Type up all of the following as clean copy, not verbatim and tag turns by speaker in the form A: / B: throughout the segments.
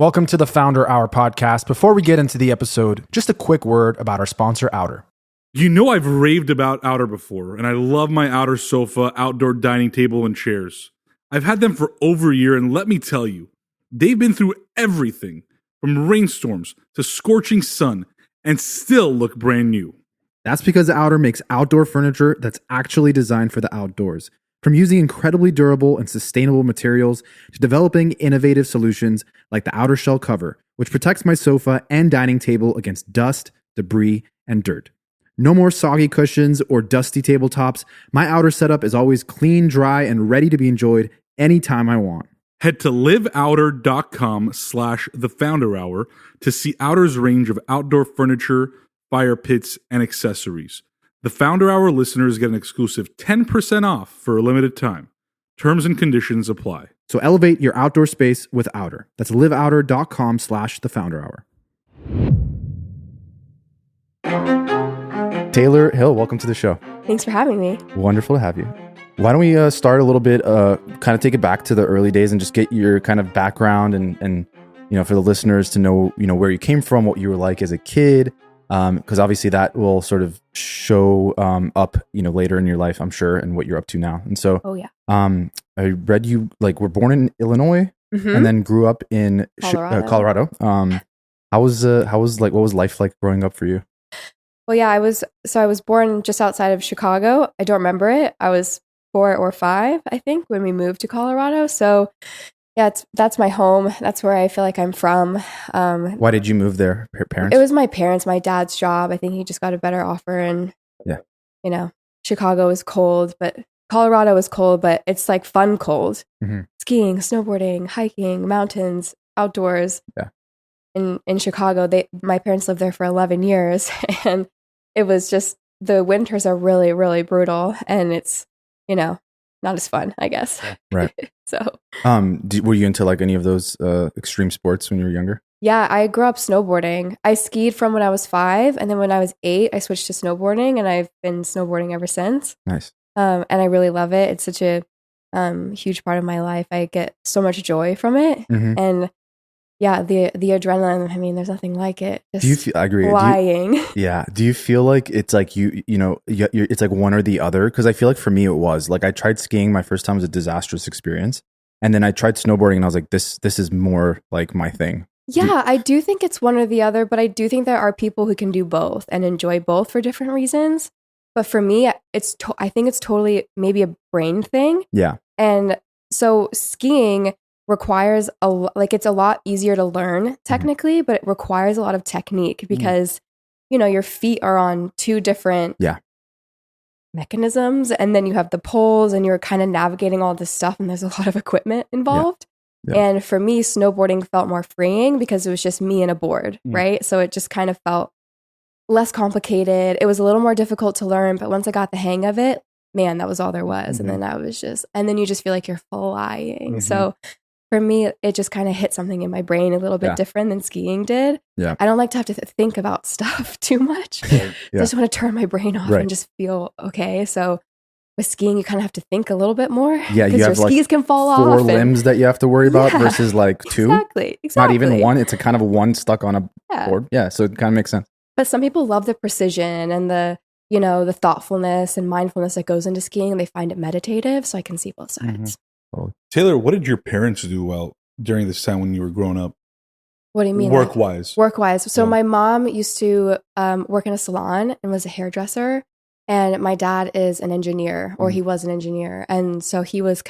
A: Welcome to the Founder Hour podcast. Before we get into the episode, just a quick word about our sponsor, Outer.
B: You know I've raved about Outer before, and I love my Outer sofa, outdoor dining table, and chairs. I've had them for over a year, and let me tell you, they've been through everything, from rainstorms to scorching sun, and still look brand new.
C: That's because Outer makes outdoor furniture that's actually designed for the outdoors. From using incredibly durable and sustainable materials to developing innovative solutions like the Outer Shell cover, which protects my sofa and dining table against dust, debris, and dirt. No more soggy cushions or dusty tabletops. My Outer setup is always clean, dry, and ready to be enjoyed anytime I want.
B: Head to liveouter.com/thefounderhour to see Outer's range of outdoor furniture, fire pits, and accessories. The Founder Hour listeners get an exclusive 10% off for a limited time. Terms and conditions apply.
C: So elevate your outdoor space with Outer. That's liveouter.com/thefounderhour. Taylor Hill, welcome to the show.
D: Thanks for having me.
C: Wonderful to have you. Why don't we start a little bit, kind of take it back to the early days and just get your kind of background and for the listeners to know, where you came from, what you were like as a kid. Because obviously that will sort of show up, later in your life, I'm sure, and what you're up to now. And so, I read you were born in Illinois and then grew up in Colorado. What was life like growing up for you?
D: Well, yeah, I was born just outside of Chicago. I don't remember it. I was 4 or 5, I think, when we moved to Colorado. So yeah, that's my home. That's where I feel like I'm from.
C: Why did you move there? Parents?
D: It was my parents, my dad's job. I think he just got a better offer. And, Chicago is cold, but Colorado is cold, but it's like fun cold. Mm-hmm. Skiing, snowboarding, hiking, mountains, outdoors. Yeah. In Chicago, my parents lived there for 11 years. And it was just, the winters are really, really brutal. And it's, not as fun, I guess.
C: Right.
D: So,
C: were you into any of those extreme sports when you were younger?
D: Yeah, I grew up snowboarding. I skied from when I was 5, and then when I was 8, I switched to snowboarding, and I've been snowboarding ever since.
C: Nice.
D: And I really love it. It's such a huge part of my life. I get so much joy from it, and yeah, the adrenaline. I mean, there's nothing like it. Just
C: I agree.
D: Flying.
C: Do you feel like it's like it's like one or the other? Because I feel like for me it was I tried skiing. My first time was a disastrous experience, and then I tried snowboarding, and I was like, this is more like my thing.
D: Yeah, I do think it's one or the other, but I do think there are people who can do both and enjoy both for different reasons. But for me, I think it's totally maybe a brain thing.
C: Yeah, and
D: so skiing requires it's a lot easier to learn technically, but it requires a lot of technique because your feet are on 2 different mechanisms, and then you have the poles, and you're kind of navigating all this stuff, and there's a lot of equipment involved. Yeah. And for me, snowboarding felt more freeing because it was just me and a board, right? So it just kind of felt less complicated. It was a little more difficult to learn, but once I got the hang of it, man, that was all there was. And then and then you just feel like you're flying. So for me, it just kind of hit something in my brain a little bit different than skiing did. Yeah. I don't like to have to think about stuff too much. I just want to turn my brain off and just feel okay. So with skiing, you kind of have to think a little bit more.
C: Yeah, you have
D: your skis can fall off.
C: 4 limbs that you have to worry about versus 2.
D: Exactly.
C: Not even 1. It's a kind of 1 stuck on a board. Yeah, so it kind of makes sense.
D: But some people love the precision and the thoughtfulness and mindfulness that goes into skiing. They find it meditative. So I can see both sides.
B: Taylor, what did your parents do during this time when you were growing up?
D: What do you mean?
B: Work-wise.
D: Work-wise. So my mom used to work in a salon and was a hairdresser. And my dad is an engineer, or he was an engineer. And so he was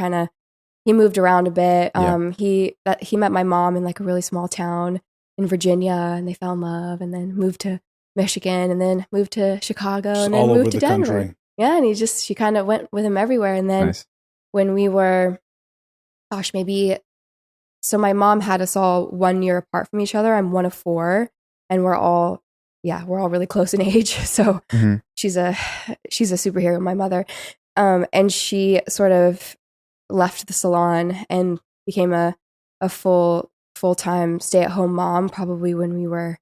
D: he moved around a bit. He met my mom in a really small town in Virginia, and they fell in love, and then moved to Michigan, and then moved to Chicago, and then moved to Denver. Country. Yeah, and she kind of went with him everywhere. And then when we were, so my mom had us all 1 year apart from each other. I'm one of 4, and we're all really close in age. So she's a superhero, my mother. And she sort of left the salon and became a full-time stay-at-home mom, probably when we were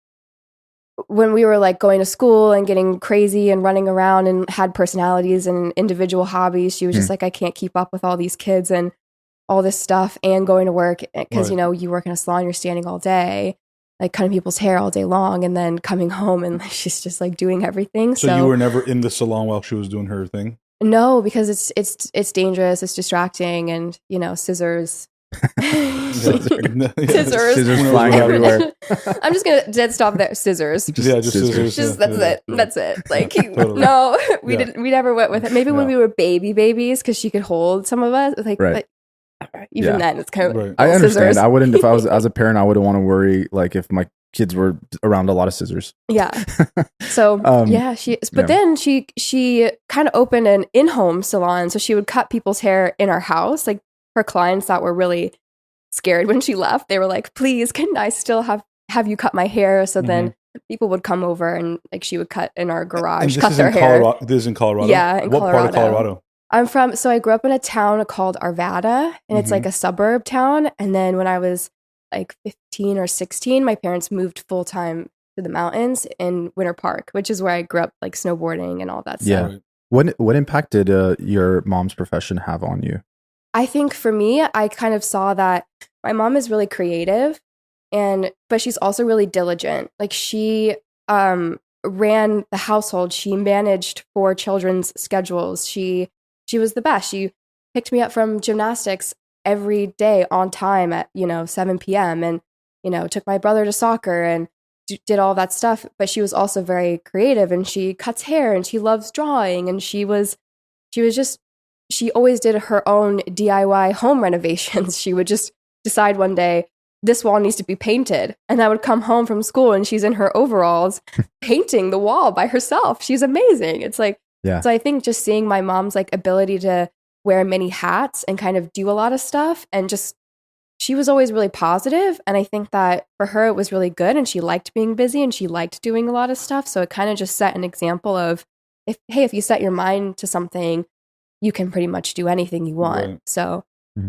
D: going to school and getting crazy and running around and had personalities and individual hobbies. She was just I can't keep up with all these kids. And all this stuff and going to work because,
B: Right.
D: you work in a salon, you're standing all day, like cutting people's hair all day long and then coming home and she's just like doing everything.
B: So you were never in the salon while she was doing her thing?
D: No, because it's dangerous, it's distracting, and scissors.
C: Scissors flying everywhere.
D: I'm just gonna dead stop there. Scissors.
B: Just scissors.
D: Just that's it. That's it. Like
B: Totally.
D: no, we
B: Yeah.
D: didn't. We never went with it. Maybe when we were babies, because she could hold some of us. Like,
C: Right.
D: even then, it's kind of.
B: Right.
C: I understand.
D: Scissors.
C: I wouldn't, if I was as a parent, I wouldn't want to worry like if my kids were around a lot of scissors.
D: Yeah. So then she kind of opened an in-home salon, so she would cut people's hair in our house. Like her clients that were really scared when she left. They were like, "Please, can I still have you cut my hair?" So then people would come over and like she would cut in our garage, cut their hair.
B: This is in Colorado?
D: Yeah, in
B: what part of Colorado?
D: So I grew up in a town called Arvada, and it's like a suburb town. And then when I was like 15 or 16, my parents moved full time to the mountains in Winter Park, which is where I grew up, like snowboarding and all that stuff.
C: Yeah. What impact did your mom's profession have on you?
D: I think for me, I kind of saw that my mom is really creative, but she's also really diligent. Like she ran the household. She managed 4 children's schedules. She was the best. She picked me up from gymnastics every day on time at 7 p.m. and took my brother to soccer and did all that stuff. But she was also very creative, and she cuts hair and she loves drawing, and she always did her own DIY home renovations. She would just decide one day, this wall needs to be painted. And I would come home from school and she's in her overalls painting the wall by herself. She's amazing. It's like, so I think just seeing my mom's like ability to wear many hats and kind of do a lot of stuff, and just, she was always really positive. And I think that for her, it was really good. And she liked being busy and she liked doing a lot of stuff. So it kind of just set an example of, if you set your mind to something, you can pretty much do anything you want.
B: Right.
D: So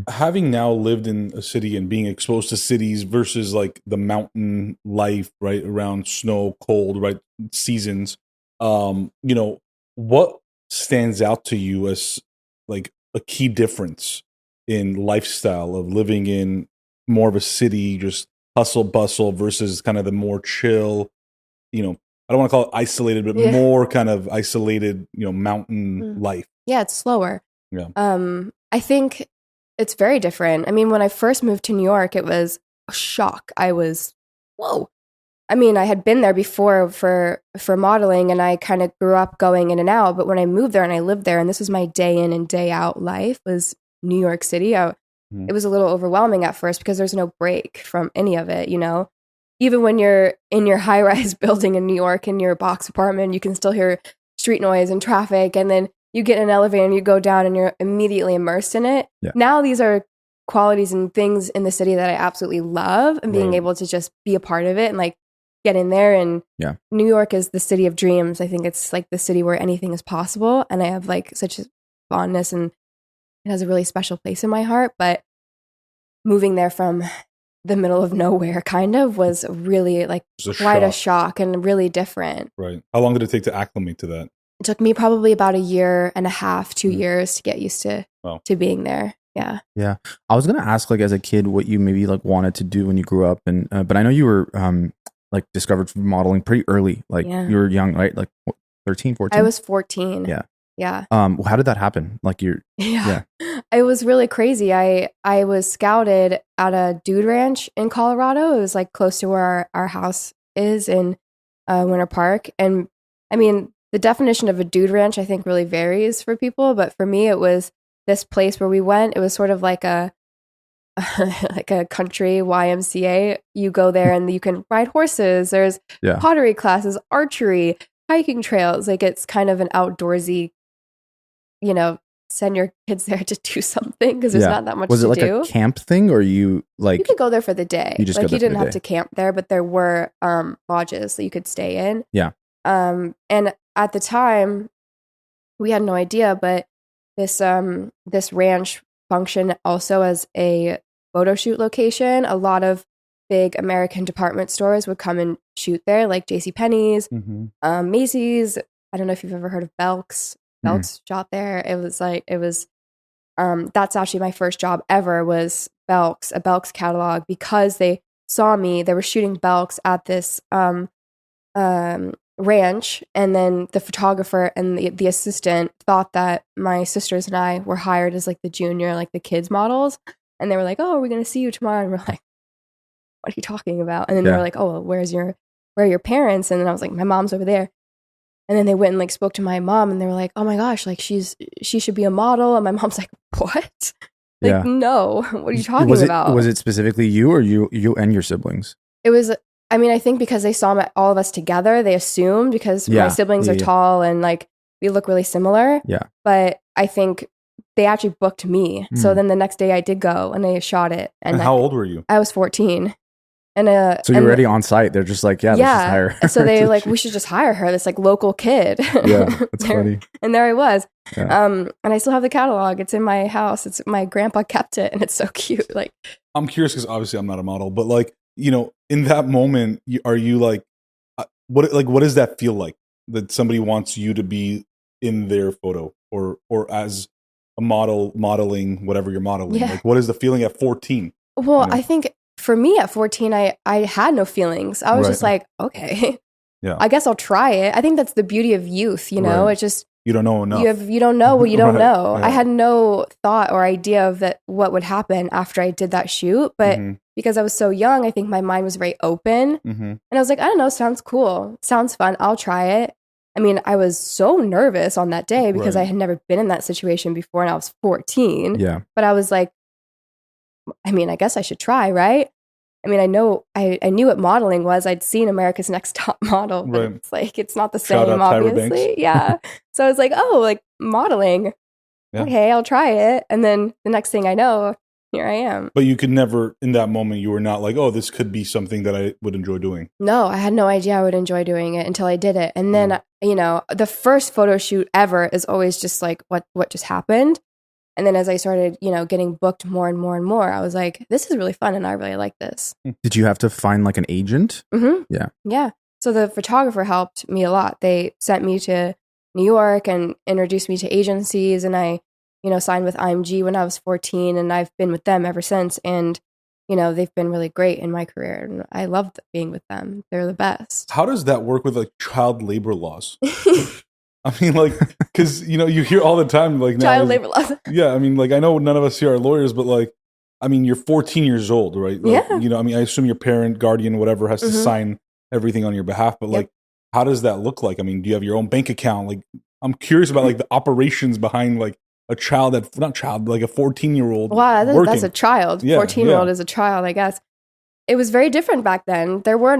B: having now lived in a city and being exposed to cities versus like the mountain life, right, around snow, cold, right, seasons, what stands out to you as like a key difference in lifestyle of living in more of a city, just hustle bustle versus kind of the more chill, I don't want to call it isolated, but more kind of isolated, mountain life.
D: Yeah, it's slower.
B: Yeah.
D: I think it's very different. I mean, when I first moved to New York, it was a shock. I was, whoa. I mean, I had been there before for modeling, and I kind of grew up going in and out. But when I moved there and I lived there, and this was my day in and day out life, was New York City. It was a little overwhelming at first because there's no break from any of it, Even when you're in your high-rise building in New York in your box apartment, you can still hear street noise and traffic, and then you get in an elevator and you go down and you're immediately immersed in it.
C: Yeah.
D: Now these are qualities and things in the city that I absolutely love, and being able to just be a part of it and like get in there. And New York is the city of dreams. I think it's like the city where anything is possible, and I have like such a fondness, and it has a really special place in my heart. But moving there from the middle of nowhere kind of was really like quite a shock and really different.
B: Right. How long did it take to acclimate to that?
D: It took me probably about 1.5 years, 2 years to get used to being there. Yeah.
C: Yeah. I was going to ask, like, as a kid, what you maybe like wanted to do when you grew up. And, but I know you were like discovered modeling pretty early. Like you were young, right? Like 13, 14?
D: I was 14.
C: Yeah.
D: Yeah.
C: How did that happen? Like
D: Yeah. It was really crazy. I was scouted at a dude ranch in Colorado. It was like close to where our house is in Winter Park. And I mean, the definition of a dude ranch, I think, really varies for people. But for me, it was this place where we went. It was sort of like a country YMCA. You go there and you can ride horses. There's pottery classes, archery, hiking trails. Like it's kind of an outdoorsy, send your kids there to do something because there's not that much to do.
C: Was it like a camp thing, or you like?
D: You could go there for the day.
C: You just
D: you didn't have to camp there, but there were lodges that you could stay in.
C: Yeah.
D: And at the time, we had no idea, but this ranch functioned also as a photo shoot location. A lot of big American department stores would come and shoot there, like JCPenney's, Macy's. I don't know if you've ever heard of Belk's. Belk's shot there. It was that's actually my first job ever was a Belk's catalog, because they saw me. They were shooting Belks at this ranch, and then the photographer and the assistant thought that my sisters and I were hired as like the junior, like the kids models, and they were like, "Oh, we're gonna see you tomorrow," and we're like, "What are you talking about?" And then they were like, "Oh, well, where are your parents?" And then I was like, "My mom's over there." And then they went and like spoke to my mom, and they were like, "Oh my gosh, like she should be a model." And my mom's like, "What?" Like, no, what are you talking about?
C: Was it specifically you, or you and your siblings?
D: It was, I mean, I think because they saw all of us together, they assumed, because my siblings are tall and like we look really similar.
C: Yeah.
D: But I think they actually booked me. So then the next day I did go and they shot it.
B: And how old were you?
D: I was 14. And
C: so you're already on site. They're just like, let's just hire her.
D: So they like, we should just hire her, this like local kid.
C: Yeah, that's funny.
D: And there I was.
C: Yeah.
D: And I still have the catalog. It's in my house. It's my grandpa kept it, and it's so cute. Like,
B: I'm curious because obviously I'm not a model, but like, you know, in that moment, are you like, what does that feel like, that somebody wants you to be in their photo or as a model, modeling whatever you're modeling? Like, what is the feeling at 14?
D: Well, I think for me at 14, I had no feelings. I was just like, okay, I guess I'll try it. I think that's the beauty of youth, you know. It's just,
B: you don't know enough.
D: You don't know what you don't know. I had no thought or idea of that what would happen after I did that shoot, but because I was so young, I think my mind was very open, and I was like, I don't know, sounds cool, sounds fun, I'll try it. I mean, I was so nervous on that day because I had never been in that situation before, and I was 14.
C: Yeah,
D: but I was like, I mean, I guess I should try, right? I mean, I knew what modeling was. I'd seen America's Next Top Model, but it's like, it's not the same, obviously. Yeah. So I was like, oh, like modeling. Yeah. Okay, I'll try it. And then the next thing I know, here I am.
B: But you could never, in that moment, you were not like, oh, this could be something that I would enjoy doing.
D: No, I had no idea I would enjoy doing it until I did it. And then, you know, the first photo shoot ever is always just like, what just happened? And then as I started, you know, getting booked more and more and more, I was like, this is really fun and I really like this.
C: Did you have to find like an agent?
D: Mm-hmm.
C: Yeah.
D: Yeah. So the photographer helped me a lot. They sent me to New York and introduced me to agencies, and I, you know, signed with IMG when I was 14, and I've been with them ever since. And, you know, they've been really great in my career, and I love being with them. They're the best.
B: How does that work with like child labor laws? I mean, like, because, you know, you hear all the time, like,
D: child labor laws.
B: Yeah, I mean, like, I know none of us here are lawyers, but like, I mean, you're 14 years old, right? Like,
D: yeah.
B: You know, I mean, I assume your parent, guardian, whatever, has to sign everything on your behalf. But like, how does that look like? I mean, do you have your own bank account? Like, I'm curious about like the operations behind like a child like a 14-year-old.
D: Wow, that's a child. 14-year-old is a child, I guess. It was very different back then. There were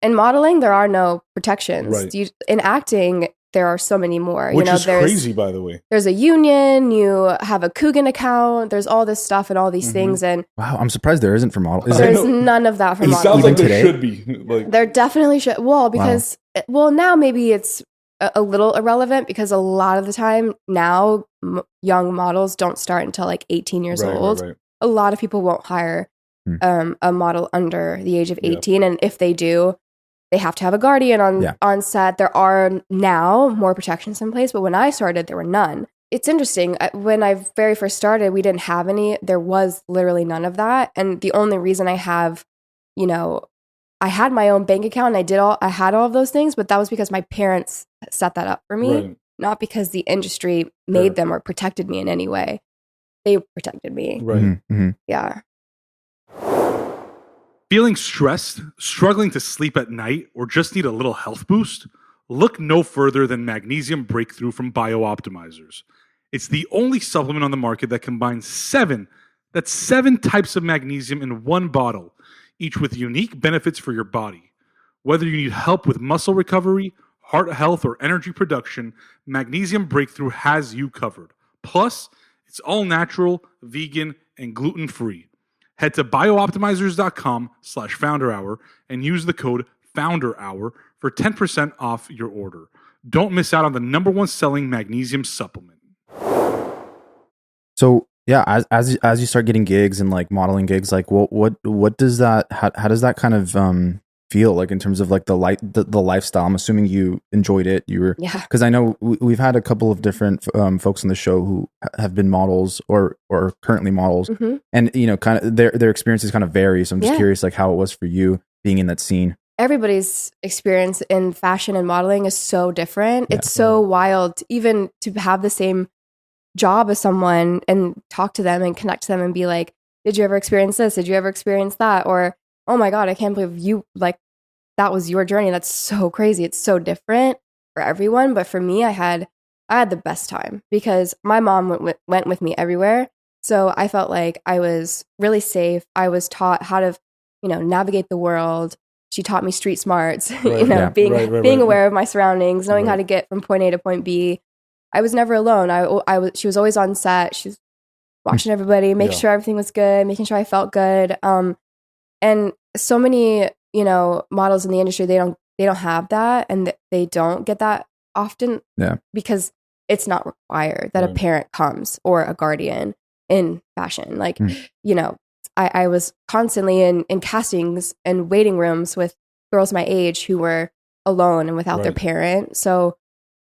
D: in modeling, there are no protections.
B: Right.
D: In acting, there are so many more.
B: Which is crazy, by the way.
D: There's a union, you have a Coogan account, there's all this stuff and all these things. And
C: wow, I'm surprised there isn't for models.
D: There's none of that for modeling.
B: It sounds like there should be. Like,
D: there definitely should. Well, because, now maybe it's a little irrelevant, because a lot of the time now, young models don't start until like 18 years old. Right. A lot of people won't hire a model under the age of 18. And if they do, they have to have a guardian on set. There are now more protections in place, but when I started, there were none. It's interesting. When I very first started, we didn't have any. There was literally none of that. And the only reason I have, you know, I had my own bank account and I had all of those things, but that was because my parents set that up for me, not because the industry made them or protected me in any way. They protected me.
B: Right.
C: Mm-hmm.
D: Yeah.
B: Feeling stressed, struggling to sleep at night, or just need a little health boost? Look no further than Magnesium Breakthrough from BioOptimizers. It's the only supplement on the market that combines 7 types of magnesium in one bottle, each with unique benefits for your body. Whether you need help with muscle recovery, heart health, or energy production, Magnesium Breakthrough has you covered. Plus, it's all natural, vegan, and gluten-free. Head to biooptimizers.com/founderhour and use the code FOUNDERHOUR for 10% off your order. Don't miss out on the #1 selling magnesium supplement.
C: So yeah, as you start getting gigs and like modeling gigs, like what does that how does that kind of feel like in terms of like the lifestyle? I'm assuming you enjoyed it. You were, because I know we've had a couple of different folks on the show who have been models or currently models, and you know, kind of their experiences kind of vary. So I'm just curious, like how it was for you being in that scene.
D: Everybody's experience in fashion and modeling is so different. It's so wild, even to have the same job as someone and talk to them and connect to them and be like, did you ever experience this? Did you ever experience that? Or, oh my God, I can't believe you, like, that was your journey. That's so crazy. It's so different for everyone. But for me, I had the best time because my mom went with me everywhere. So I felt like I was really safe. I was taught how to, you know, navigate the world. She taught me street smarts, you know, being aware of my surroundings, knowing how to get from point A to point B. I was never alone. She was always on set. She was watching everybody, making sure everything was good, making sure I felt good. And so many, you know, models in the industry, they don't have that, and they don't get that often because it's not required that a parent comes or a guardian in fashion. Like, you know, I was constantly in castings and waiting rooms with girls my age who were alone and without their parent. So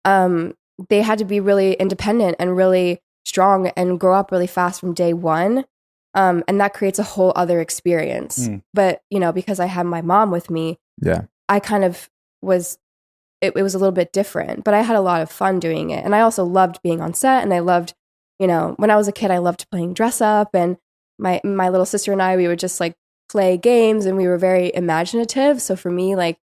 D: they had to be really independent and really strong and grow up really fast from day one. And that creates a whole other experience. But, you know, because I had my mom with me, I kind of was, it was a little bit different, but I had a lot of fun doing it. And I also loved being on set, and I loved, you know, when I was a kid, I loved playing dress up, and my little sister and I, we would just like play games, and we were very imaginative. So for me, like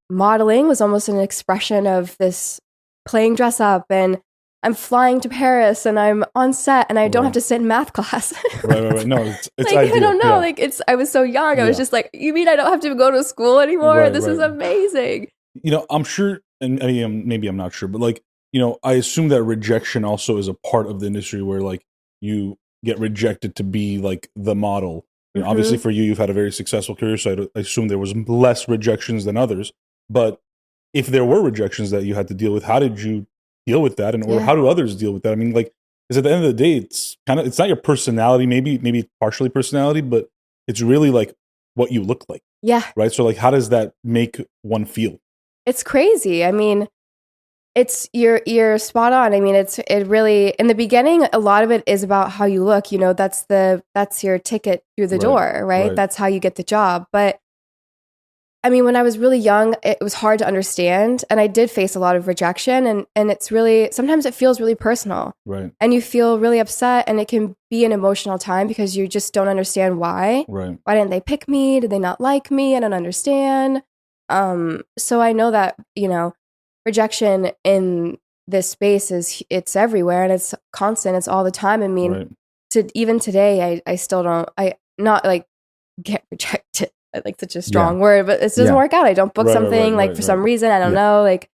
D: modeling was almost an expression of this playing dress up, and I'm flying to Paris and I'm on set and I don't have to sit in math class.
B: right. No, it's
D: like, I don't know. Like I was so young. I was just like, you mean I don't have to go to school anymore? This is amazing.
B: You know, I'm sure, and maybe I'm not sure, but like, you know, I assume that rejection also is a part of the industry where like you get rejected to be like the model. You know, obviously for you, you've had a very successful career, so I assume there was less rejections than others. But if there were rejections that you had to deal with, how did you deal with that, and or how do others deal with that? I mean, like, because at the end of the day, it's not your personality, maybe partially personality, but it's really like what you look like. Yeah. Right. So like, how does that make one feel?
D: It's crazy. I mean, it's you're spot on. I mean, it really, in the beginning, a lot of it is about how you look. You know, that's your ticket through the door, right? That's how you get the job. But I mean, when I was really young, it was hard to understand, and I did face a lot of rejection, and it's really, sometimes it feels really personal, right? And you feel really upset, and it can be an emotional time because you just don't understand why. Right? Why didn't they pick me? Did they not like me? I don't understand. So I know that, you know, rejection in this space it's everywhere, and it's constant. It's all the time. I mean, even today, I still don't. I not like get rejected. Like such a strong word, but it doesn't work out. I don't book something for some reason. I don't know. Like,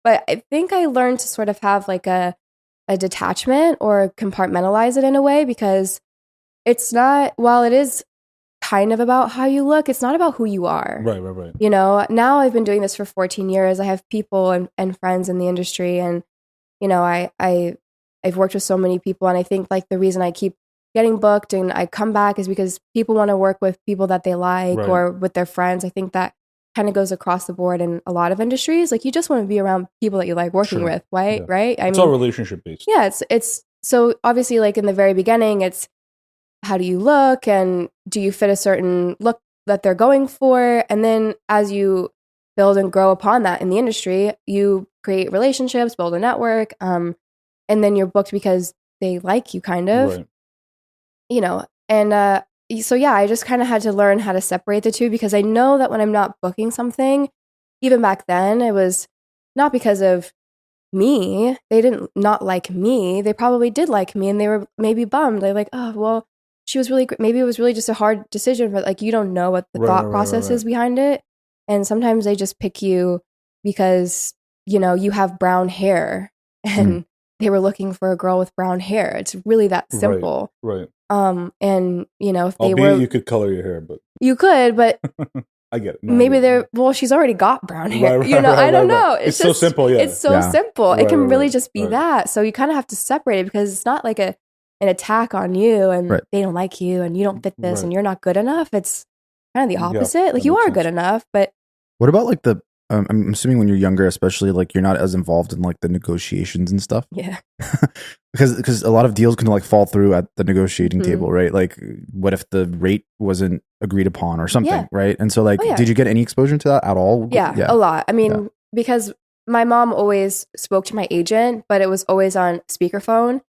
D: but I think I learned to sort of have like a detachment or compartmentalize it in a way, because it's not, while it is kind of about how you look, it's not about who you are. Right. You know, now I've been doing this for 14 years. I have people and friends in the industry, and, you know, I've worked with so many people, and I think like the reason I keep getting booked and I come back is because people want to work with people that they like or with their friends. I think that kind of goes across the board in a lot of industries. Like, you just want to be around people that you like working with, right? Yeah. Right?
B: It's all relationship based.
D: Yeah, it's so obviously, like in the very beginning, it's how do you look, and do you fit a certain look that they're going for? And then as you build and grow upon that in the industry, you create relationships, build a network, and then you're booked because they like you, kind of. Right. You know, and so yeah, I just kind of had to learn how to separate the two, because I know that when I'm not booking something, even back then, it was not because of me. They didn't not like me. They probably did like me, and they were maybe bummed. They're like, oh, well, she was really, maybe it was really just a hard decision, but like, you don't know what the thought process is behind it. And sometimes they just pick you because, you know, you have brown hair, and they were looking for a girl with brown hair. It's really that simple. Right. And you know, if they were,
B: you could color your hair, but
D: you could, but
B: I get it. No,
D: maybe they're, well, she's already got brown hair. You know, I don't know. It's just
B: so simple. Yeah.
D: It's so simple. It can really just be that. So you kind of have to separate it, because it's not like an attack on you, and they don't like you, and you don't fit this, and you're not good enough. It's kind of the opposite. Like you are good enough, but
C: what about like the I'm assuming when you're younger, especially, like you're not as involved in like the negotiations and stuff.
D: Yeah.
C: because a lot of deals can like fall through at the negotiating table, right? Like what if the rate wasn't agreed upon or something, right? And so like, did you get any exposure to that at all?
D: Yeah, a lot. I mean, because my mom always spoke to my agent, but it was always on speakerphone.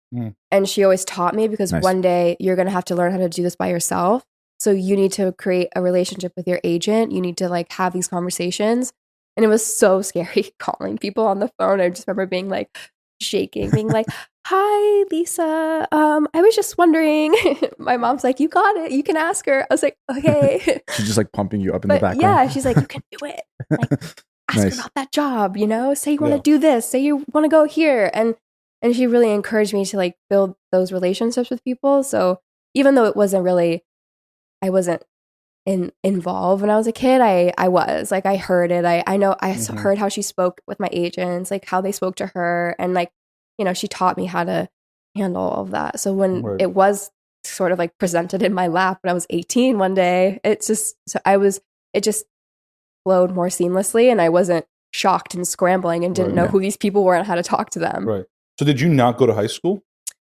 D: And she always taught me because one day you're going to have to learn how to do this by yourself. So you need to create a relationship with your agent. You need to like have these conversations. And it was so scary calling people on the phone. I just remember being like shaking, being like, "Hi, Lisa. I was just wondering." My mom's like, "You got it. You can ask her." I was like, "Okay."
C: She's just like pumping you up in the background.
D: Yeah, she's like, "You can do it. Like, ask her about that job. You know, say you want to do this. Say you want to go here." And she really encouraged me to like build those relationships with people. So even though it wasn't really, I wasn't involved when I was a kid, I was like, I heard it. I know I heard how she spoke with my agents, like how they spoke to her, and like, you know, she taught me how to handle all of that. So when it was sort of like presented in my lap when I was 18 one day, it just flowed more seamlessly, and I wasn't shocked and scrambling and didn't know who these people were and how to talk to them.
B: Right. So did you not go to high school?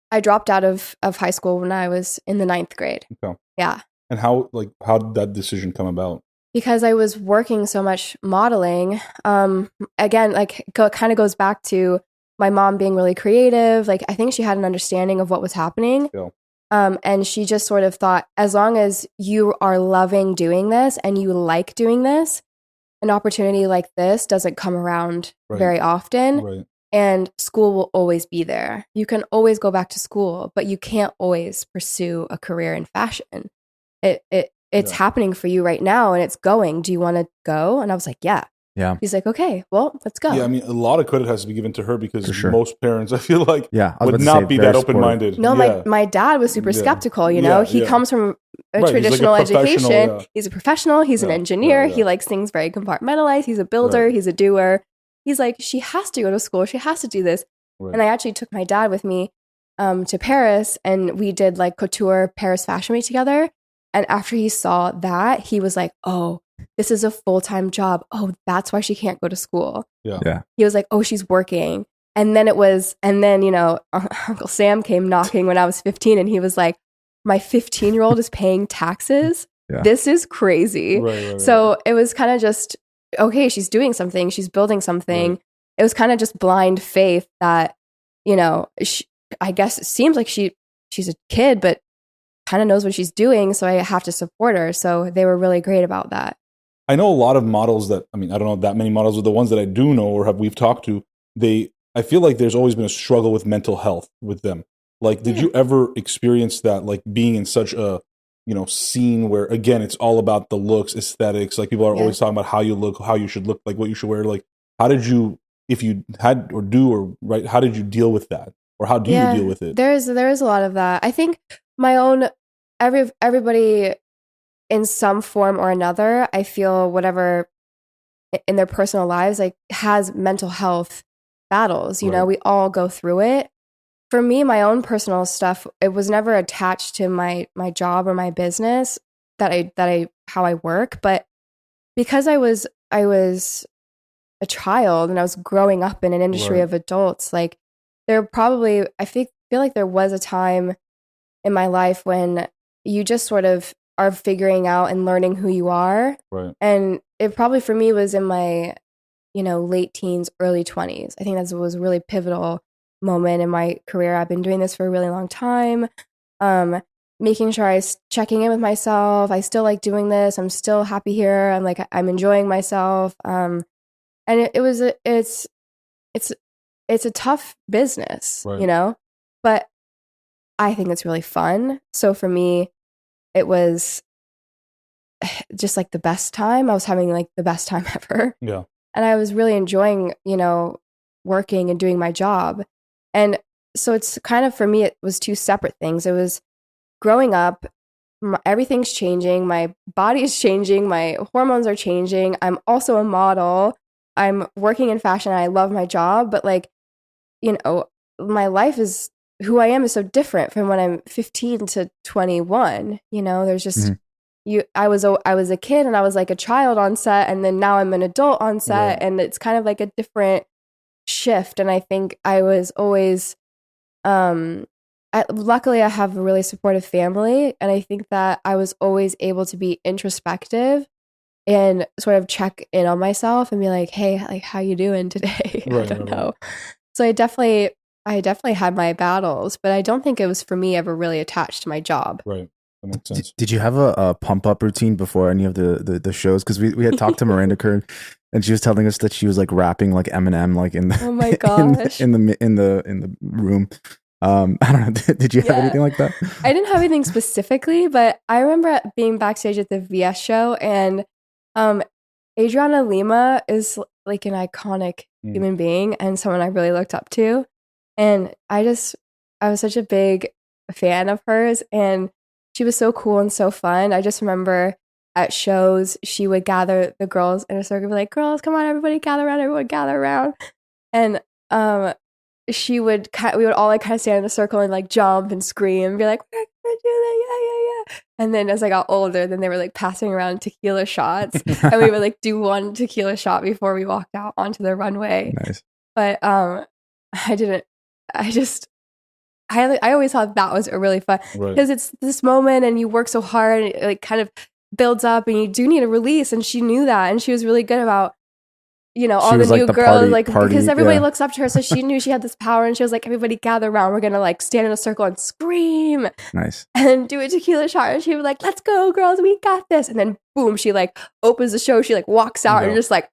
D: I dropped out of high school when I was in the 9th grade. Okay. Yeah.
B: And how did that decision come about?
D: Because I was working so much modeling. Again, like kind of goes back to my mom being really creative. Like I think she had an understanding of what was happening. Yeah. And she just sort of thought, as long as you are loving doing this and you like doing this, an opportunity like this doesn't come around very often. Right. And school will always be there. You can always go back to school, but you can't always pursue a career in fashion. It's happening for you right now, and it's going. Do you want to go? And I was like, yeah. Yeah. He's like, okay, well, let's go.
B: Yeah, I mean, a lot of credit has to be given to her because most parents, I feel like, would not be that open-minded.
D: No, my dad was super skeptical, you know? He comes from a traditional education. He's a professional. He's an engineer. He likes things very compartmentalized. He's a builder. He's a doer. He's like, she has to go to school. She has to do this. And I actually took my dad with me to Paris, and we did like couture Paris Fashion Week together. And after he saw that, he was like, oh, this is a full-time job. Oh, that's why she can't go to school. Yeah. He was like, oh, she's working. And then you know, Uncle Sam came knocking when I was 15, and he was like, my 15-year-old is paying taxes. Yeah. This is crazy. Right. So it was kind of just, okay, she's doing something. She's building something. Right. It was kind of just blind faith that, you know, I guess it seems like she's a kid, but kind of knows what she's doing, so I have to support her. So they were really great about that.
B: I know a lot of models I don't know that many models, but the ones that I do know or we've talked to, I feel like there's always been a struggle with mental health with them. Like, did you ever experience that, like being in such a, you know, scene where, again, it's all about the looks, aesthetics, like people are always talking about how you look, how you should look, like what you should wear. Like, how did you, if you had or do, or how did you deal with that? Or how do you deal with it?
D: There is a lot of that. I think my own, everybody in some form or another, I feel whatever in their personal lives, like has mental health battles. You know, we all go through it. For me, my own personal stuff, it was never attached to my job or my business how I work. But because I was a child and I was growing up in an industry of adults, like there probably, I feel like there was a time in my life when you just sort of are figuring out and learning who you are. Right. And it probably for me was in my, you know, late teens, early 20s. I think that was a really pivotal moment in my career. I've been doing this for a really long time. Making sure I was checking in with myself. I still like doing this. I'm still happy here. I'm enjoying myself. And it's a tough business, you know, but I think it's really fun. So for me, it was just like the best time. I was having like the best time ever. Yeah. And I was really enjoying, you know, working and doing my job. And so it's kind of, for me, it was two separate things. It was growing up, everything's changing. My body is changing. My hormones are changing. I'm also a model. I'm working in fashion. I love my job, but like, you know, my life is, who I am is so different from when I'm 15 to 21. You know, there's just I was a kid and I was like a child on set, and then now I'm an adult on set, and it's kind of like a different shift. And I think I was always, luckily I have a really supportive family, and I think that I was always able to be introspective and sort of check in on myself and be like, hey, like, how you doing today? I don't know. So I definitely had my battles, but I don't think it was for me ever really attached to my job.
B: Right. That makes sense.
C: Did you have a pump up routine before any of the shows? Because we had talked to Miranda Kern, and she was telling us that she was like rapping like Eminem, like in the
D: oh my gosh
C: in the room. I don't know. Did you have anything like that?
D: I didn't have anything specifically, but I remember being backstage at the VS show, and Adriana Lima is like an iconic human being and someone I really looked up to. And I was such a big fan of hers, and she was so cool and so fun. I just remember at shows, she would gather the girls in a circle, be like, girls, come on, everybody gather around. And we would all like kind of stand in a circle and like jump and scream and be like, we're gonna do that, yeah. And then as I got older, then they were like passing around tequila shots, and we would like do one tequila shot before we walked out onto the runway.
C: Nice.
D: But I always thought that was a really fun, because it's this moment and you work so hard and it like kind of builds up and you do need a release. And she knew that, and she was really good about, all the new girls, because everybody looks up to her. So she knew she had this power, and she was like, everybody gather around. We're going to like stand in a circle and scream.
C: Nice.
D: And do a tequila shot. And she was like, let's go, girls. We got this. And then boom, she like opens the show. She like walks out and just like,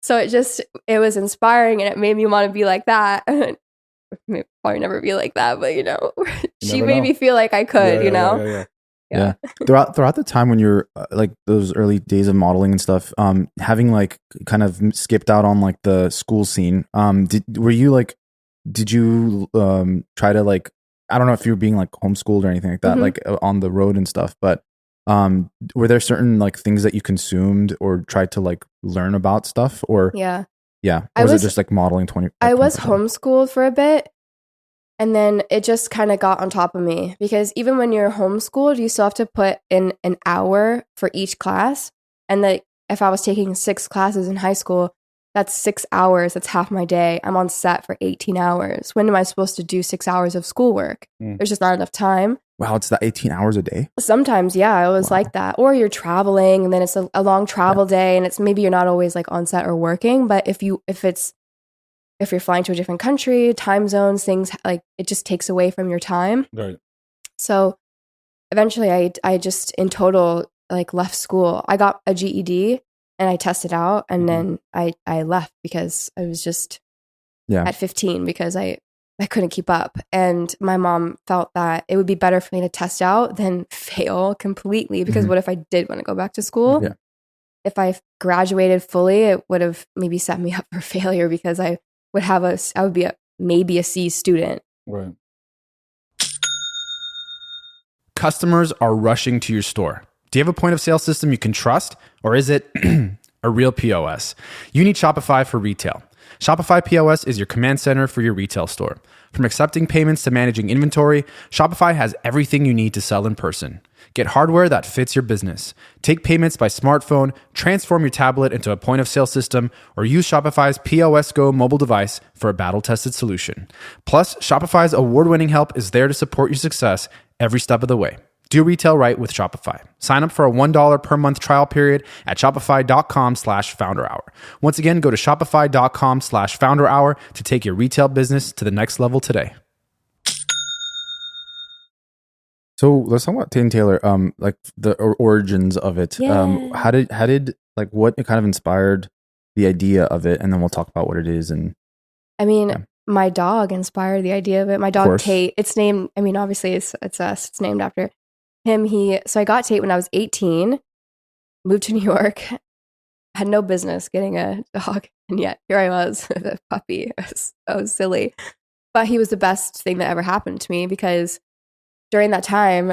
D: So it was inspiring, and it made me want to be like that. Probably never be like that, but she made me feel like I could,
C: Yeah. Throughout the time when you're like those early days of modeling and stuff, having like kind of skipped out on like the school scene, did you try to like, I don't know if you were being like homeschooled or anything like that, like on the road and stuff, but were there certain like things that you consumed or tried to like learn about stuff, or or was it just like modeling 20?
D: I was homeschooled for a bit, and then it just kind of got on top of me, because even when you're homeschooled, you still have to put in an hour for each class. And like if I was taking 6 classes in high school, that's 6 hours. That's half my day. I'm on set for 18 hours. When am I supposed to do 6 hours of schoolwork? There's just not enough time.
C: Wow, it's that 18 hours a day? Sometimes,
D: yeah, it was like that. Or you're traveling, and then it's a long travel day, and it's maybe you're not always like on set or working. But if you're flying to a different country, time zones, things like it just takes away from your time.
B: Right.
D: So eventually I just in total like left school. I got a GED and I tested out, and then I left because I was just at 15, because I couldn't keep up. And my mom felt that it would be better for me to test out than fail completely, because what if I did want to go back to school?
C: Yeah.
D: If I graduated fully, it would have maybe set me up for failure, because I would be maybe a C student.
B: Right.
A: Customers are rushing to your store. Do you have a point of sale system you can trust, or is it a real POS? You need Shopify for retail. Shopify POS is your command center for your retail store. From accepting payments to managing inventory, Shopify has everything you need to sell in person. Get hardware that fits your business. Take payments by smartphone, transform your tablet into a point of sale system, or use Shopify's POS Go mobile device for a battle-tested solution. Plus, Shopify's award-winning help is there to support your success every step of the way. Do retail right with Shopify. Sign up for a $1 per month trial period at shopify.com/founderhour. Once again, go to shopify.com/founderhour to take your retail business to the next level today.
C: So let's talk about Tate and Taylor, like the origins of it.
D: Yeah.
C: How did like what kind of inspired the idea of it, and then we'll talk about what it is. And
D: I mean, my dog inspired the idea of it. My dog Tate. It's named. I mean, obviously it's us. It's named after him. So I got Tate when I was 18. Moved to New York. Had no business getting a dog, and yet here I was with a puppy. It was so silly, but he was the best thing that ever happened to me, because during that time,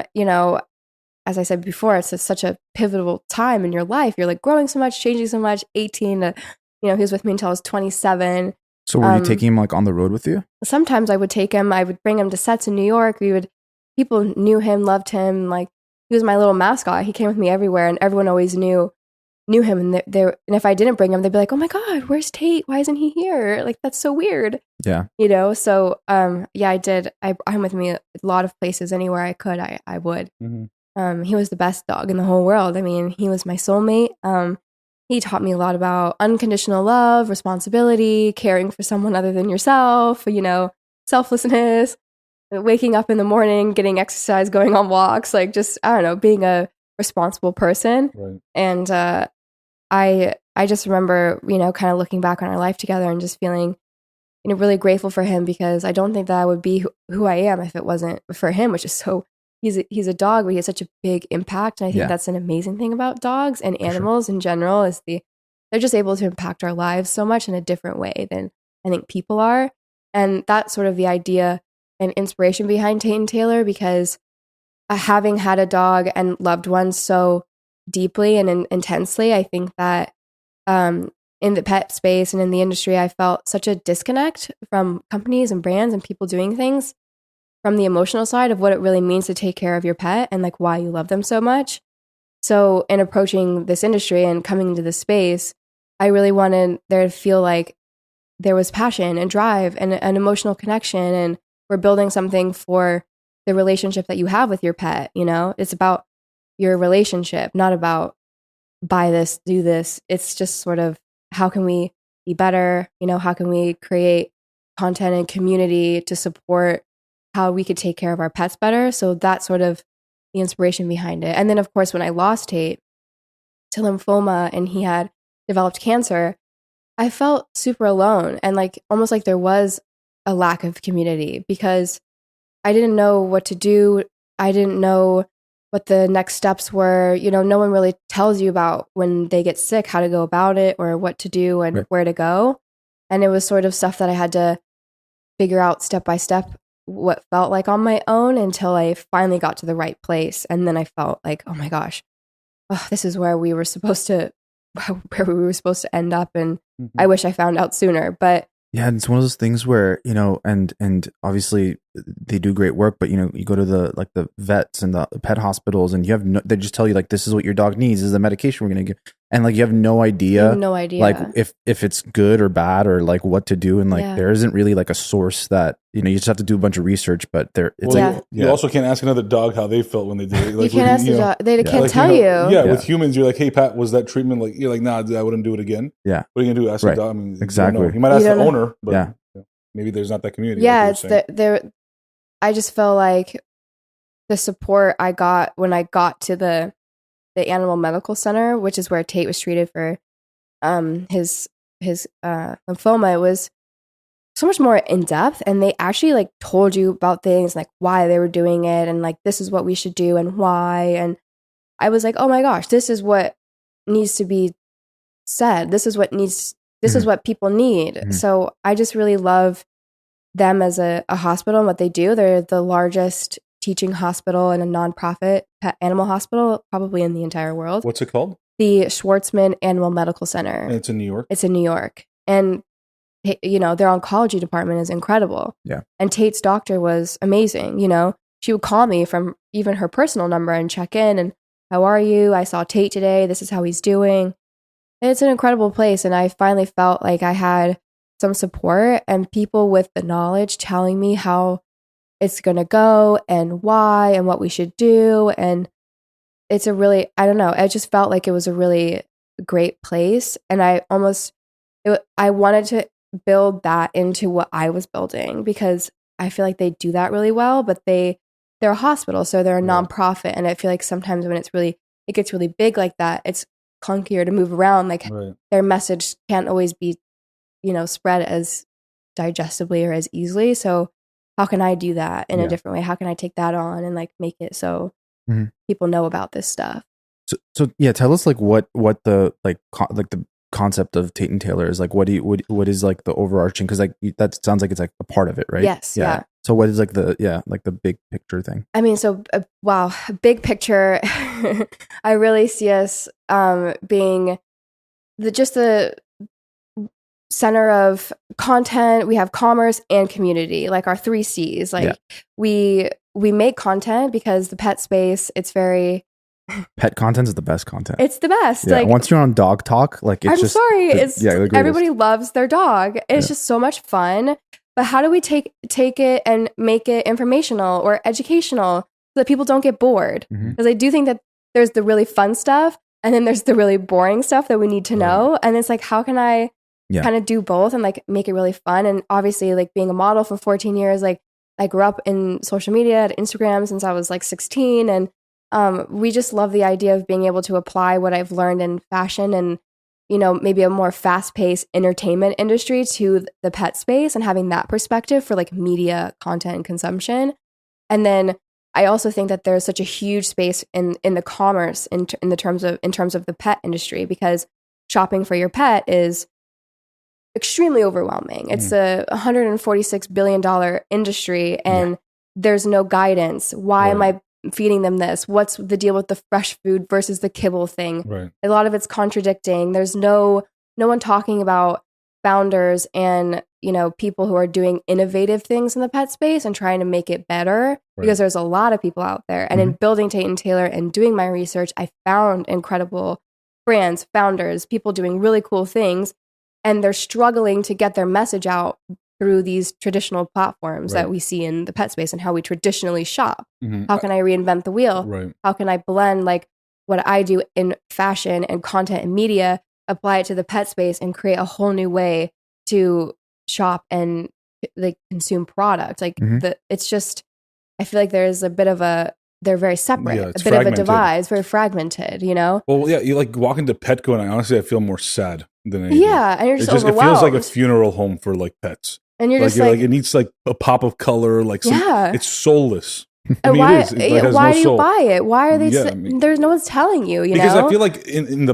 D: as I said before, it's such a pivotal time in your life. You're like growing so much, changing so much. 18 to, he was with me until I was 27.
C: So were you taking him like on the road with you?
D: Sometimes I would take him. I would bring him to sets in New York. People knew him, loved him. Like he was my little mascot. He came with me everywhere, and everyone always knew him. And and if I didn't bring him, they'd be like, "Oh my God, where's Tate? Why isn't he here? Like, that's so weird."
C: Yeah.
D: You know. So yeah, I did. I brought him with me a lot of places. Anywhere I could, I would. He was the best dog in the whole world. I mean, he was my soulmate. He taught me a lot about unconditional love, responsibility, caring for someone other than yourself, you know, selflessness, waking up in the morning, getting exercise, going on walks, like just, I don't know, being a responsible person.
B: Right.
D: And I just remember, you know, kind of looking back on our life together and just feeling, you know, really grateful for him, because I don't think that I would be who I am if it wasn't for him, which is so, he's a dog, but he has such a big impact. And I think that's an amazing thing about dogs and animals in general, is they're just able to impact our lives so much in a different way than I think people are. And that's sort of the idea and inspiration behind Tate and Taylor, because having had a dog and loved one so deeply and intensely, I think that in the pet space and in the industry, I felt such a disconnect from companies and brands and people doing things from the emotional side of what it really means to take care of your pet and like why you love them so much. So in approaching this industry and coming into this space, I really wanted there to feel like there was passion and drive and an emotional connection, and we're building something for the relationship that you have with your pet. You know, it's about your relationship, not about buy this, do this. It's just sort of, how can we be better? You know, how can we create content and community to support how we could take care of our pets better? So that's sort of the inspiration behind it. And then, of course, when I lost Tate to lymphoma and he had developed cancer, I felt super alone and like almost like there was a lack of community, because I didn't know what to do. I didn't know what the next steps were. You know, no one really tells you about when they get sick, how to go about it or what to do and where to go. And it was sort of stuff that I had to figure out step by step what felt like on my own until I finally got to the right place. And then I felt like, oh my gosh, this is where we were supposed to end up. And I wish I found out sooner, but
C: yeah, it's one of those things where, you know, and obviously they do great work, but you know, you go to the vets and the pet hospitals, and they just tell you like, this is what your dog needs, this is the medication we're going to give, and like you have no idea, like if it's good or bad or like what to do, and like there isn't really like a source that, you know, you just have to do a bunch of research, but
B: you also can't ask another dog how they felt when they did it. Like,
D: you can't ask the dog; they can't tell you.
B: Yeah, with humans, you're like, hey Pat, was that treatment like? You're like, nah, I wouldn't do it again.
C: Yeah,
B: what are you gonna do? Ask the dog? I mean,
C: exactly.
B: You might ask the owner, but maybe there's not that community.
D: Yeah, it's there. I just feel like the support I got when I got to the animal medical center, which is where Tate was treated for his lymphoma, it was so much more in depth, and they actually like told you about things like why they were doing it and like this is what we should do and why. And I was like, oh my gosh, this is what needs to be said. This is what people need. So I just really love them as a hospital and what they do. They're the largest teaching hospital and a nonprofit pet animal hospital probably in the entire world.
B: What's it called?
D: The Schwartzman Animal Medical Center.
B: And it's in New York?
D: It's in New York. And, you know, their oncology department is incredible.
C: Yeah.
D: And Tate's doctor was amazing. You know, she would call me from even her personal number and check in and, how are you? I saw Tate today. This is how he's doing. It's an incredible place. And I finally felt like I had some support and people with the knowledge telling me how it's going to go and why and what we should do. And it's a really, I don't know, I just felt like it was a really great place. And I wanted to build that into what I was building, because I feel like they do that really well, but they're a hospital, so they're a nonprofit. And I feel like sometimes when it gets really big like that, it's clunkier to move around. Like their message can't always be, you know, spread as digestibly or as easily. So how can I do that in a different way? How can I take that on and like make it so people know about this stuff?
C: So yeah, tell us like what the like the concept of Tate and Taylor is like. What is like the overarching? Because like that sounds like it's like a part of it, right?
D: Yes. Yeah.
C: So what is like the big picture thing?
D: I mean, so wow, big picture. I really see us being center of content. We have commerce and community, like our 3 C's. Like we make content because the pet space, it's very
C: pet content is the best content.
D: It's the best.
C: Yeah,
D: like
C: once you're on dog talk, like it's just
D: everybody loves their dog. It's just so much fun. But how do we take it and make it informational or educational so that people don't get bored? Because I do think that there's the really fun stuff and then there's the really boring stuff that we need to know. And it's like, how can I kind of do both and like make it really fun? And obviously, like being a model for 14 years, like I grew up in social media at Instagram since I was like 16. And we just love the idea of being able to apply what I've learned in fashion and, you know, maybe a more fast-paced entertainment industry to the pet space and having that perspective for like media content and consumption. And then I also think that there's such a huge space in the commerce in terms of the pet industry, because shopping for your pet is extremely overwhelming. It's a $146 billion industry and there's no guidance. Why am I feeding them this? What's the deal with the fresh food versus the kibble thing?
B: Right.
D: A lot of it's contradicting. There's no one talking about founders and, you know, people who are doing innovative things in the pet space and trying to make it better, because there's a lot of people out there. And in building Tate and Taylor and doing my research, I found incredible brands, founders, people doing really cool things, and they're struggling to get their message out through these traditional platforms that we see in the pet space and how we traditionally shop. How can I reinvent the wheel? How can I blend like what I do in fashion and content and media, apply it to the pet space and create a whole new way to shop and like consume product? Like it's just, I feel like there's a bit of they're very separate, a bit of a divide. It's very fragmented, you know?
B: Well, yeah, you like walk into Petco and I feel more sad than anything.
D: Yeah, and you're just overwhelmed.
B: It feels like a funeral home for like pets.
D: And you're just like,
B: it needs like a pop of color, like it's soulless. I mean,
D: why,
B: it is. It has
D: why
B: no
D: do
B: soul.
D: you buy it? Why are they? There's no one's telling you.
B: Because
D: know?
B: I feel like in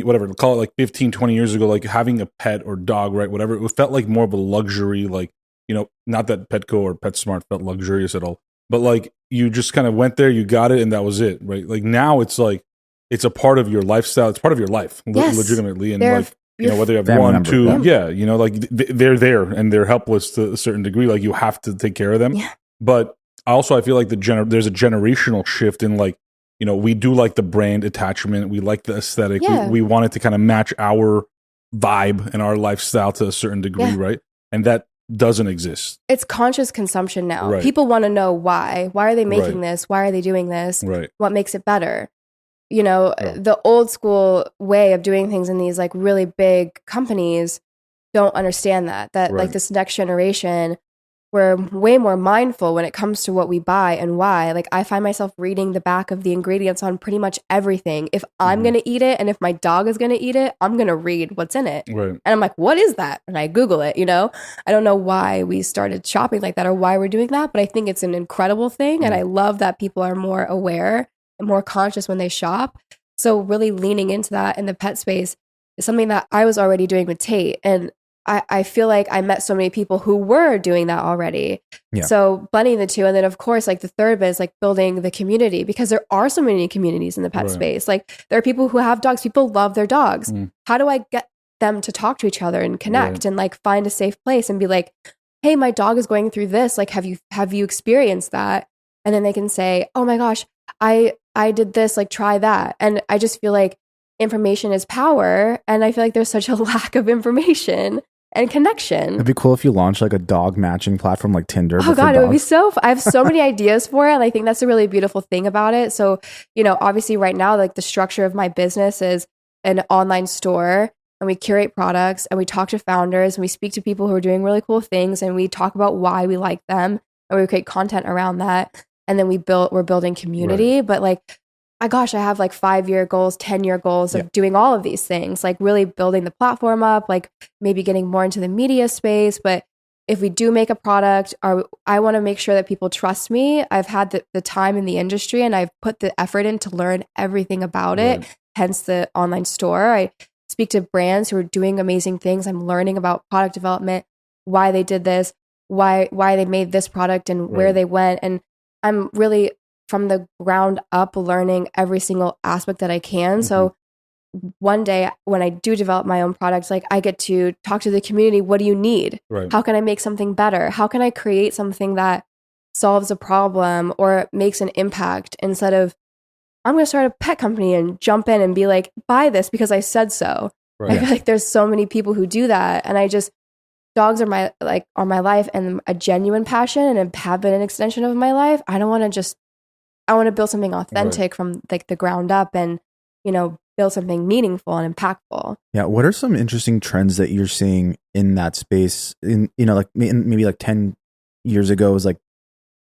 B: whatever, call it like 15, 20 years ago, like having a pet or dog, right, whatever, it felt like more of a luxury. Like, you know, not that Petco or PetSmart felt luxurious at all, but like you just kind of went there, you got it, and that was it, right? Like now it's like it's a part of your lifestyle. It's part of your life, legitimately, and like. You know, whether you have one, two, you know, like they're there and they're helpless to a certain degree. Like you have to take care of them. Yeah. But also, I feel like there's a generational shift in like, you know, we do like the brand attachment. We like the aesthetic. Yeah. We want it to kind of match our vibe and our lifestyle to a certain degree, right? And that doesn't exist.
D: It's conscious consumption now. Right. People want to know why. Why are they making this? Why are they doing this?
B: Right.
D: What makes it better? You know, the old school way of doing things in these like really big companies don't understand that like this next generation, we're way more mindful when it comes to what we buy and why. Like I find myself reading the back of the ingredients on pretty much everything. If I'm going to eat it and if my dog is going to eat it, I'm going to read what's in it.
B: Right.
D: And I'm like, what is that? And I Google it, you know? I don't know why we started shopping like that or why we're doing that, but I think it's an incredible thing. And I love that people are more aware and more conscious when they shop. So really leaning into that in the pet space is something that I was already doing with Tate. And I feel like I met so many people who were doing that already. Yeah. So blending the two. And then of course, like the third bit is like building the community, because there are so many communities in the pet space. Like there are people who have dogs. People love their dogs. How do I get them to talk to each other and connect and like find a safe place and be like, hey, my dog is going through this. Like, have you experienced that? And then they can say, oh my gosh, I did this, like try that. And I just feel like information is power. And I feel like there's such a lack of information and connection.
C: It'd be cool if you launched like a dog matching platform like Tinder.
D: Oh God, it would be I have so many ideas for it. And I think that's a really beautiful thing about it. So, you know, obviously right now, like the structure of my business is an online store, and we curate products and we talk to founders and we speak to people who are doing really cool things and we talk about why we like them and we create content around that. And then we're building community, but like, I have like 5-year goals, 10-year goals of doing all of these things, like really building the platform up, like maybe getting more into the media space. But if we do make a product, I want to make sure that people trust me. I've had the time in the industry and I've put the effort in to learn everything about it, hence the online store. I speak to brands who are doing amazing things. I'm learning about product development, why they did this, why they made this product and where they went. And I'm really from the ground up learning every single aspect that I can. So one day when I do develop my own products, like I get to talk to the community. What do you need?
C: Right.
D: How can I make something better? How can I create something that solves a problem or makes an impact instead of I'm going to start a pet company and jump in and be like, buy this because I said so.
C: Right.
D: I feel like there's so many people who do that. And dogs are my life and a genuine passion and have been an extension of my life. I want to build something authentic from like the ground up and, build something meaningful and impactful.
C: Yeah. What are some interesting trends that you're seeing in that space? Maybe like 10 years ago, it was like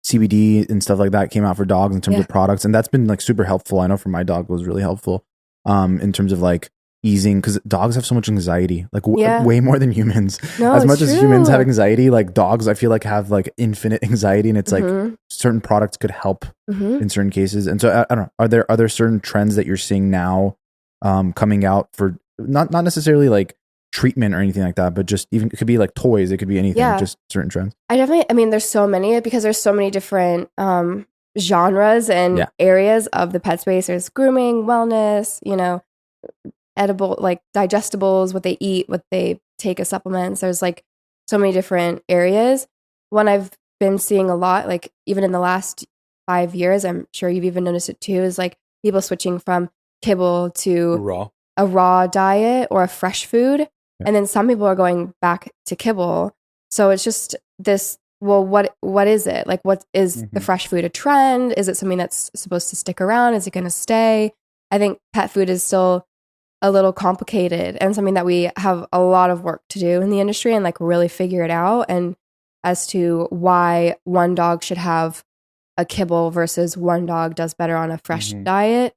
C: CBD and stuff like that came out for dogs in terms of products. And that's been like super helpful. I know for my dog it was really helpful in terms of like easing, because dogs have so much anxiety, like way more than humans.
D: No,
C: as much
D: true.
C: as humans have anxiety, like dogs I feel like have like infinite anxiety, and it's like certain products could help in certain cases. And so I don't know, are there certain trends that you're seeing now coming out for not necessarily like treatment or anything like that, but just even it could be like toys, it could be anything, just certain trends?
D: There's so many because there's so many different genres and areas of the pet space. There's grooming, wellness, edible, like digestibles, what they eat, what they take as supplements. There's like so many different areas. One I've been seeing a lot, like even in the last 5 years, I'm sure you've even noticed it too, is like people switching from kibble to a raw diet or a fresh food. Yeah. And then some people are going back to kibble. So it's just this, well, what is it? Like, what is the fresh food a trend? Is it something that's supposed to stick around? Is it going to stay? I think pet food is still a little complicated and something that we have a lot of work to do in the industry and like really figure it out. And as to why one dog should have a kibble versus one dog does better on a fresh diet.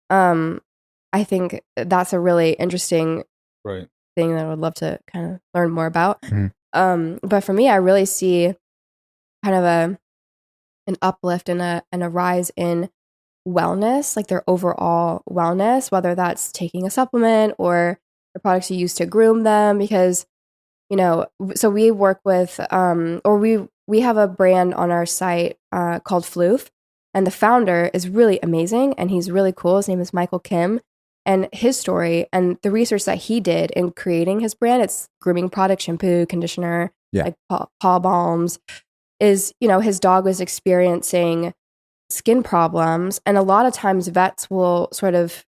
D: I think that's a really interesting thing that I would love to kind of learn more about. But for me, I really see kind of an uplift and a rise in wellness, like their overall wellness, whether that's taking a supplement or the products you use to groom them, because so we work with we have a brand on our site called Floof, and the founder is really amazing and he's really cool. His name is Michael Kim, and his story and the research that he did in creating his brand, it's grooming product, shampoo, conditioner, like paw balms, is his dog was experiencing skin problems, and a lot of times vets will sort of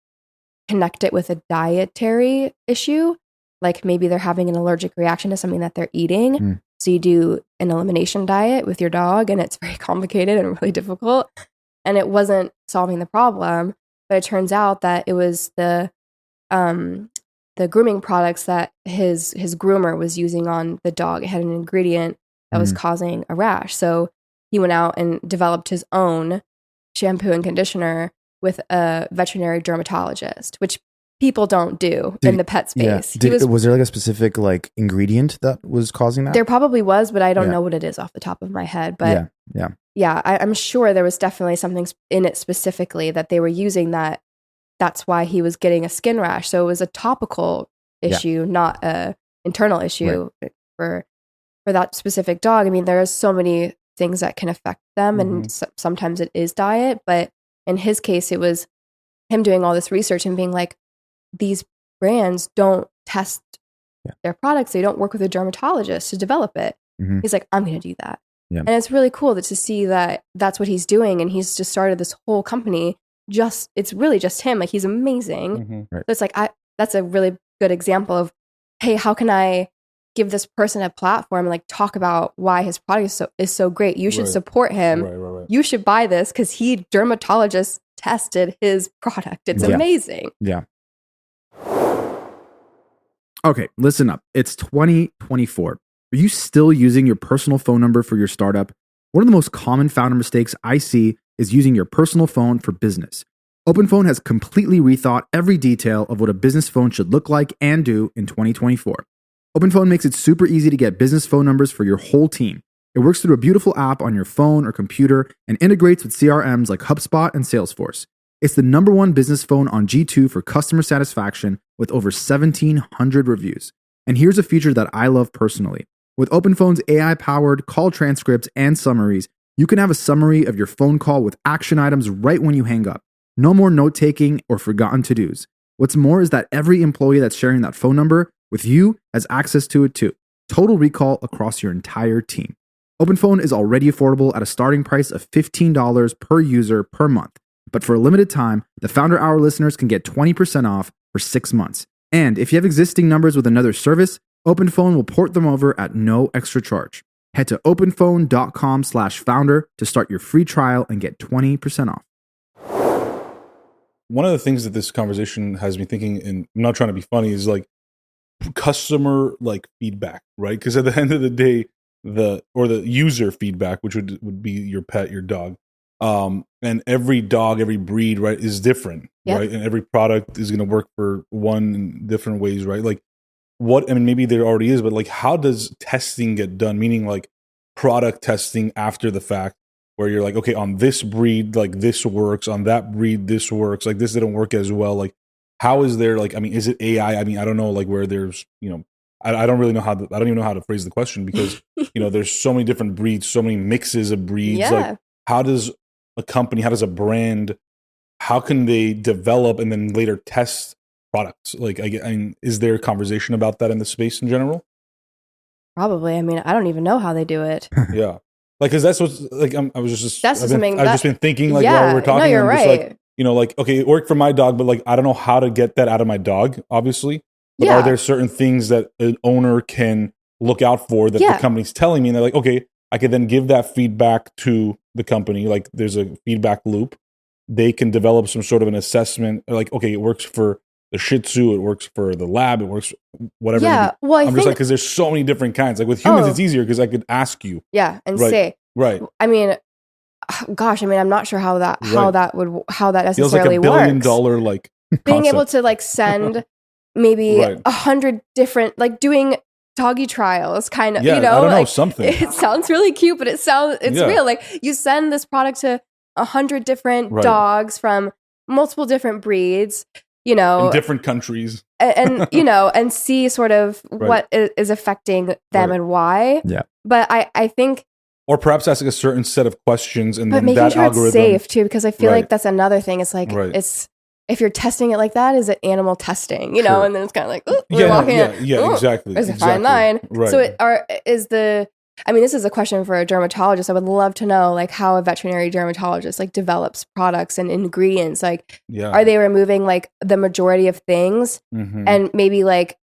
D: connect it with a dietary issue, like maybe they're having an allergic reaction to something that they're eating. So you do an elimination diet with your dog, and it's very complicated and really difficult, and it wasn't solving the problem. But it turns out that it was the grooming products that his groomer was using on the dog. It had an ingredient that was causing a rash, so he went out and developed his own shampoo and conditioner with a veterinary dermatologist, which people don't do in the pet space.
C: Was there like a specific like ingredient that was causing that?
D: There probably was, but I don't know what it is off the top of my head. But I'm sure there was definitely something in it specifically that they were using that's why he was getting a skin rash. So it was a topical issue, not a internal issue for that specific dog. I mean, there are so many things that can affect them, and sometimes it is diet, but in his case it was him doing all this research and being like, these brands don't test their products, they don't work with a dermatologist to develop it. He's like, I'm going to do that. And it's really cool to see that that's what he's doing, and he's just started this whole company. It's really just him, like he's amazing. So it's like that's a really good example of, hey, how can I give this person a platform and like talk about why his product is so great. You should support him. Right. You should buy this because he dermatologist tested his product. It's amazing.
A: Yeah. Okay, listen up. It's 2024. Are you still using your personal phone number for your startup? One of the most common founder mistakes I see is using your personal phone for business. OpenPhone has completely rethought every detail of what a business phone should look like and do in 2024. OpenPhone makes it super easy to get business phone numbers for your whole team. It works through a beautiful app on your phone or computer and integrates with CRMs like HubSpot and Salesforce. It's the #1 business phone on G2 for customer satisfaction with over 1,700 reviews. And here's a feature that I love personally. With OpenPhone's AI-powered call transcripts and summaries, you can have a summary of your phone call with action items right when you hang up. No more note-taking or forgotten to-dos. What's more is that every employee that's sharing that phone number with you has access to it too. Total recall across your entire team. OpenPhone is already affordable at a starting price of $15 per user per month. But for a limited time, the Founder Hour listeners can get 20% off for 6 months. And if you have existing numbers with another service, OpenPhone will port them over at no extra charge. Head to openphone.com/founder to start your free trial and get 20% off.
B: One of the things that this conversation has me thinking, and I'm not trying to be funny, is like customer like feedback, right? Because at the end of the day, the user feedback, which would be your pet, your dog, and every dog, every breed, right, is different, right? And every product is going to work for one in different ways, right? Like maybe there already is, but like how does testing get done? Meaning like product testing after the fact, where you're like, okay, on this breed, like this works, on that breed, this works, like this didn't work as well. Like how is there, like, I mean, is it AI? I mean, I don't know, like where there's, I don't really know I don't even know how to phrase the question, because, there's so many different breeds, so many mixes of breeds.
D: Yeah.
B: Like how does a company, how does a brand, how can they develop and then later test products? Like, I mean, is there a conversation about that in the space in general?
D: Probably. I mean, I don't even know how they do it.
B: Yeah. Like, cause that's what's like, I've just been thinking, like,
D: yeah,
B: while we're talking,
D: no, you're
B: I'm just
D: right.
B: like, like, okay, it worked for my dog, but like, I don't know how to get that out of my dog, obviously. But are there certain things that an owner can look out for that the company's telling me? And they're like, okay, I can then give that feedback to the company. Like there's a feedback loop. They can develop some sort of an assessment. Like, okay, it works for the Shih Tzu, it works for the lab, it works whatever.
D: Yeah, well,
B: I'm just like, because there's so many different kinds. Like with humans, it's easier because I could ask you.
D: Yeah, and say.
B: Right.
D: I mean, gosh, I'm not sure how that necessarily
B: feels like $1 billion
D: works.
B: Like
D: being
B: concept.
D: able to like send maybe 100 different, like doing doggy trials, kind of.
B: I don't know,
D: like,
B: something.
D: It sounds really cute, but it's real. Like you send this product to 100 different dogs from multiple different breeds.
B: In different countries,
D: and and see sort of what is affecting them and why.
C: Yeah,
D: but I think,
B: or perhaps asking a certain set of questions, and
D: but
B: then
D: making
B: that
D: sure
B: algorithm
D: it's safe too, because I feel like that's another thing. It's like it's, if you're testing it like that, is it animal testing?
B: Sure.
D: And then it's kind of like, we're walking in.
B: Exactly.
D: There's a fine line.
B: Right.
D: So this is a question for a dermatologist. I would love to know like how a veterinary dermatologist like develops products and ingredients. Like, are they removing like the majority of things and maybe like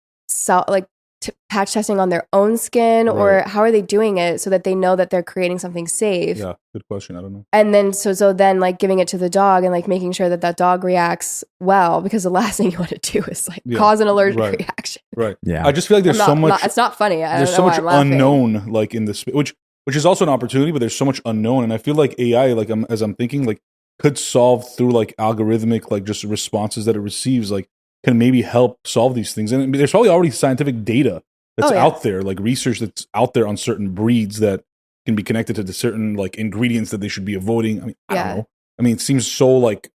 D: patch testing on their own skin, or how are they doing it so that they know that they're creating something safe?
B: Yeah, good question. I don't know.
D: And then so then like giving it to the dog and like making sure that dog reacts well, because the last thing you want to do is like cause an allergic reaction.
B: Right.
C: Yeah.
B: I just feel like there's so much.
D: It's not funny.
B: There's so much unknown, like in this, which is also an opportunity, but there's so much unknown, and I feel like AI, like as I'm thinking, like could solve through like algorithmic, like just responses that it receives, like can maybe help solve these things. And there's probably already scientific data that's out there, like research that's out there on certain breeds that can be connected to the certain like ingredients that they should be avoiding. I mean, I don't know. I mean, it seems so like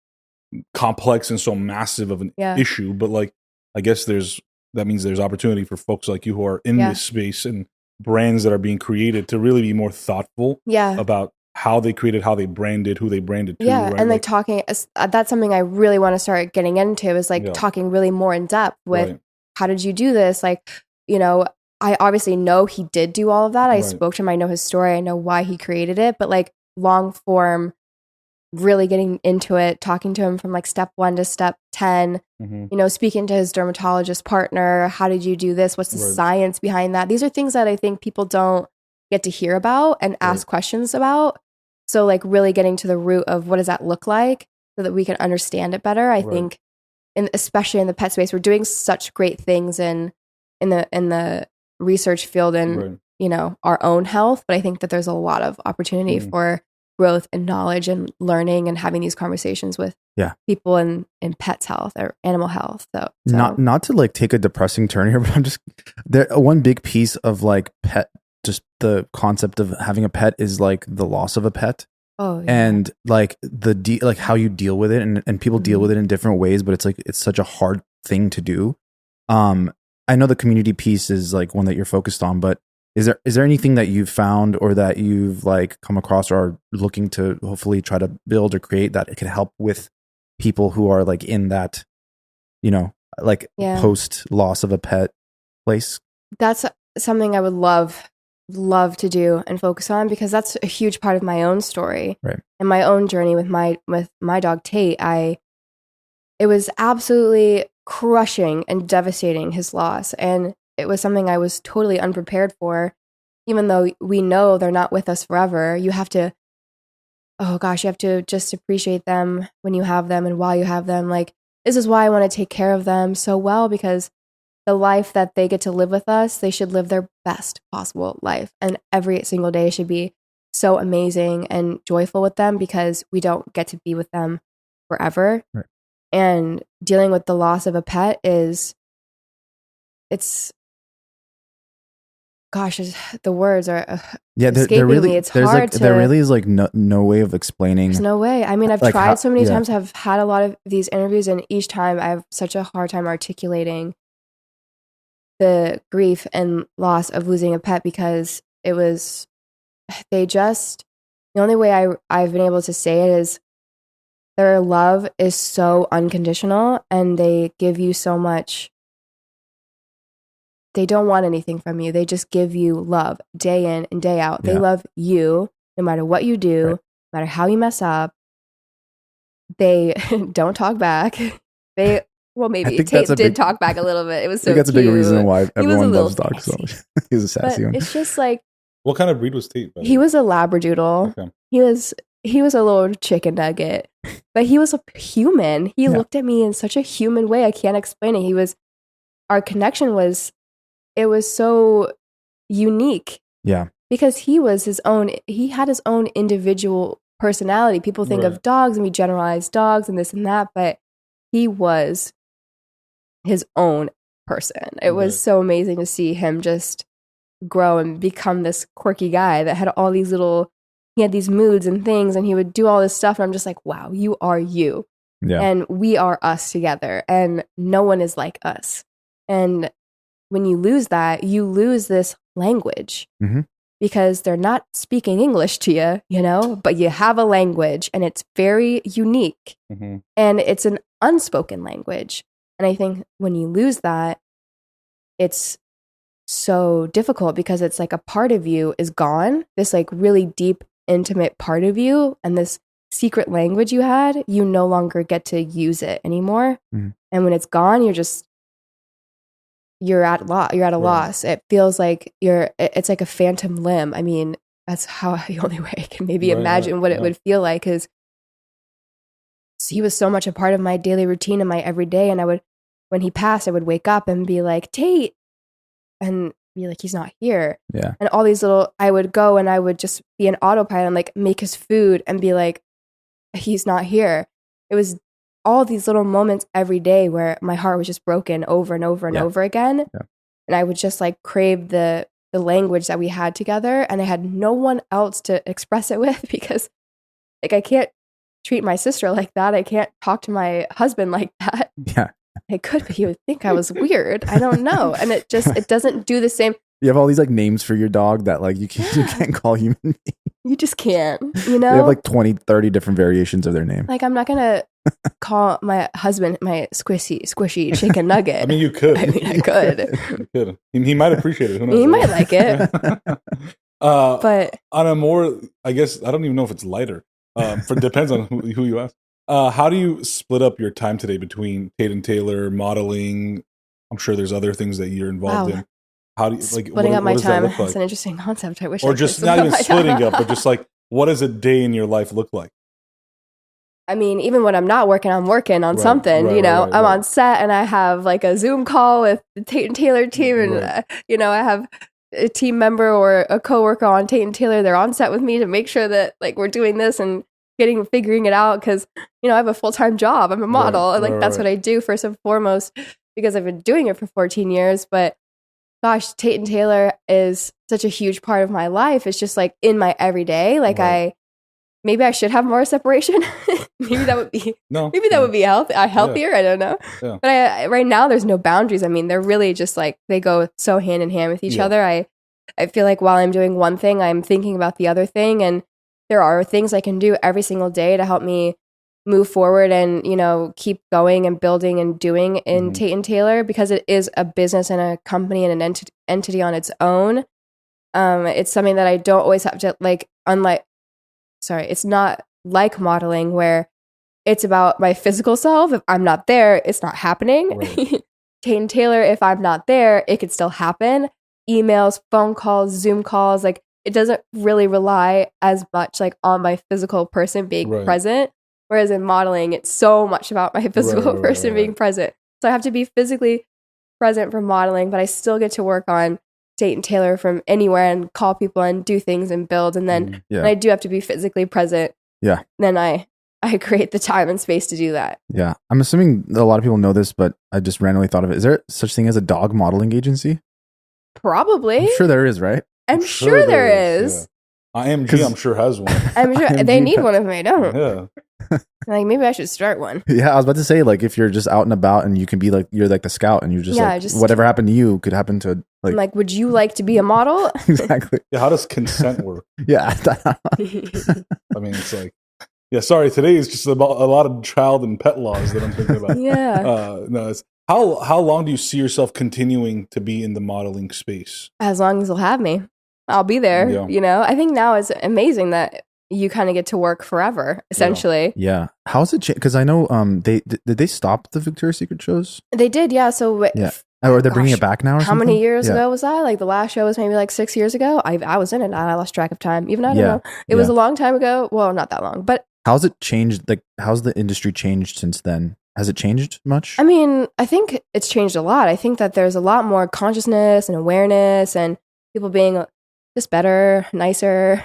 B: complex and so massive of an issue, but like, I guess that means there's opportunity for folks like you who are in this space and brands that are being created to really be more thoughtful about how they created, how they branded, who they branded to.
D: Yeah, right? And like talking, that's something I really want to start getting into, is like talking really more in depth with how did you do this? Like, I obviously know he did do all of that. I spoke to him. I know his story. I know why he created it. But like long form, really getting into it, talking to him from like step 1 to step 10, speaking to his dermatologist partner. How did you do this? What's the science behind that? These are things that I think people don't get to hear about and ask questions about. So like really getting to the root of what does that look like so that we can understand it better. I think, especially in the pet space, we're doing such great things in the research field and our own health, but I think that there's a lot of opportunity for growth and knowledge and learning and having these conversations with people in pets health or animal health. So
C: not to like take a depressing turn here, but I'm just there. One big piece of like pet, just the concept of having a pet is like the loss of a pet.
D: Oh, yeah.
C: And like like how you deal with it, and people deal with it in different ways, but it's like it's such a hard thing to do. I know the community piece is like one that you're focused on, but is there anything that you've found or that you've like come across or are looking to hopefully try to build or create that it could help with people who are like in that, like
D: Yeah.
C: post loss of a pet place?
D: That's something I would love to do and focus on, because that's a huge part of my own story,
C: Right.
D: and my own journey with my dog Tate. It was absolutely crushing and devastating, his loss, and it was something I was totally unprepared for. Even though we know they're not with us forever, you have to just appreciate them when you have them and while you have them. Like, this is why I want to take care of them so well, because the life that they get to live with us, they should live their best possible life. And every single day should be so amazing and joyful with them, because we don't get to be with them forever.
C: Right.
D: And dealing with the loss of a pet the words are escaping me. It's hard to.
C: There really is like no way of explaining.
D: There's no way. I mean, I've
C: like
D: tried so many times. I've had a lot of these interviews, and each time I have such a hard time articulating the grief and loss of losing a pet, because the only way I've been able to say it is their love is so unconditional, and they give you so much. They don't want anything from you. They just give you love day in and day out. They love you no matter what you do, no matter how you mess up. They don't talk back. Maybe Tate did talk back a little bit. It was so cute.
C: That's a big reason why everyone loves dogs. So he was a sassy one.
D: It's just like,
B: what kind of breed was Tate?
D: He was a Labradoodle. Okay. He was a little chicken nugget, but he was a human. He looked at me in such a human way. I can't explain it. Our connection was so unique.
C: Yeah.
D: Because he had his own individual personality. People think of dogs and we generalize dogs and this and that, but he was his own person. It was so amazing to see him just grow and become this quirky guy that had all these he had these moods and things, and he would do all this stuff. And I'm just like, wow, you are you. Yeah. And we are us together, and no one is like us. And when you lose that, you lose this language, because they're not speaking English to you, but you have a language, and it's very unique, and it's an unspoken language. And I think when you lose that, it's so difficult, because it's like a part of you is gone, this like really deep, intimate part of you, and this secret language you had, you no longer get to use it anymore. And when it's gone, you're at a loss. It feels like it's like a phantom limb. I mean, that's the only way I can maybe imagine what it would feel like, because he was so much a part of my daily routine and my everyday. And when he passed, I would wake up and be like, Tate, and be like, he's not here. Yeah. And all these I would go and I would just be an autopilot and like make his food and be like, he's not here. It was all these little moments every day where my heart was just broken over and over and over again. Yeah. And I would just like crave the language that we had together. And I had no one else to express it with, because like I can't treat my sister like that. I can't talk to my husband like that. Yeah. I could, but he would think I was weird. I don't know. And it doesn't do the same.
C: You have all these like names for your dog that like you can't call human beings.
D: You just can't,
C: They have like 20, 30 different variations of their name.
D: Like, I'm not going to call my husband my squishy chicken nugget.
B: I mean, you could.
D: I could.
B: You could. He might appreciate it. Who knows?
D: He might like it. But
B: on a more, I guess, I don't even know if it's lighter. Depends on who you ask. How do you split up your time today between Tate and Taylor, modeling? I'm sure there's other things that you're involved in. How do you
D: splitting up my time? That's an interesting concept. I wish.
B: Or just not even splitting up, but just like, what does a day in your life look like?
D: I mean, even when I'm not working, I'm working on something. I'm on set and I have like a Zoom call with the Tate and Taylor team, and I have a team member or a coworker on Tate and Taylor. They're on set with me to make sure that like we're doing this and figuring it out, because I have a full-time job. I'm a model, and like that's what I do first and foremost, because I've been doing it for 14 years. But gosh, Tate and Taylor is such a huge part of my life. It's just like in my everyday. Like maybe I should have more separation. Maybe that would be would be healthier. I don't know. Yeah. But right now there's no boundaries. I mean, they're really just like they go so hand in hand with each other. I feel like while I'm doing one thing, I'm thinking about the other thing, and there are things I can do every single day to help me move forward and, you know, keep going and building and doing in Tate and Taylor, because it is a business and a company and an entity on its own. It's something that I don't always have to it's not like modeling where it's about my physical self. If I'm not there, it's not happening. Right. Tate and Taylor, if I'm not there, it could still happen. Emails, phone calls, Zoom calls, like it doesn't really rely as much like on my physical person being present. Whereas in modeling, it's so much about my physical person being present. So I have to be physically present for modeling, but I still get to work on Tate and Taylor from anywhere and call people and do things and build. And then when I do have to be physically present, then I create the time and space to do that. Yeah.
C: I'm assuming a lot of people know this, but I just randomly thought of it. Is there such thing as a dog modeling agency?
D: Probably.
C: I'm sure there is, right?
D: I'm sure there is.
B: Yeah. IMG, I'm sure, has one.
D: I'm sure they need one if they don't. Yeah. Like maybe I should start one.
C: Yeah, I was about to say, like, if you're just out and about and you can be like, you're like the scout and you're just whatever happened to you could happen to
D: like, would you like to be a model?
C: Exactly.
B: Yeah, how does consent work?
C: Yeah.
B: I mean, it's like, sorry, today is just about a lot of child and pet laws that I'm thinking about. No, it's how long do you see yourself continuing to be in the modeling space? As
D: long as they'll have me. I'll be there. Yeah. You know, I think now it's amazing that you kind of get to work forever, essentially.
C: Yeah. How's it changed? Because I know did they stop the Victoria's Secret shows?
D: They did, yeah. So
C: or they're bringing it back now or something?
D: How many years ago was that? Like the last show was maybe like 6 years ago. I was in it. I lost track of time. Even I don't know. It was a long time ago. Well, not that long, but
C: how's it changed? Like, how's the industry changed since then? Has it changed much?
D: I mean, I think it's changed a lot. I think that there's a lot more consciousness and awareness and people being just better, nicer,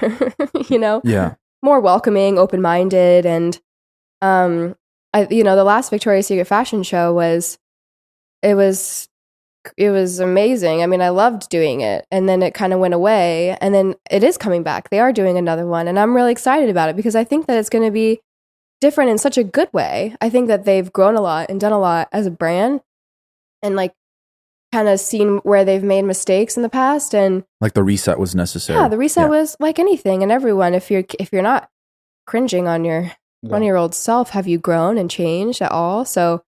D: you know?
C: Yeah.
D: More welcoming, open-minded. And, the last Victoria's Secret fashion show was amazing. I mean, I loved doing it. And then it kind of went away. And then it is coming back. They are doing another one. And I'm really excited about it because I think that it's going to be different in such a good way. I think that they've grown a lot and done a lot as a brand and like kind of seen where they've made mistakes in the past, and
C: like the reset was necessary.
D: Yeah, the reset was like anything and everyone. If you're not cringing on your 20-year-old self, have you grown and changed at all? So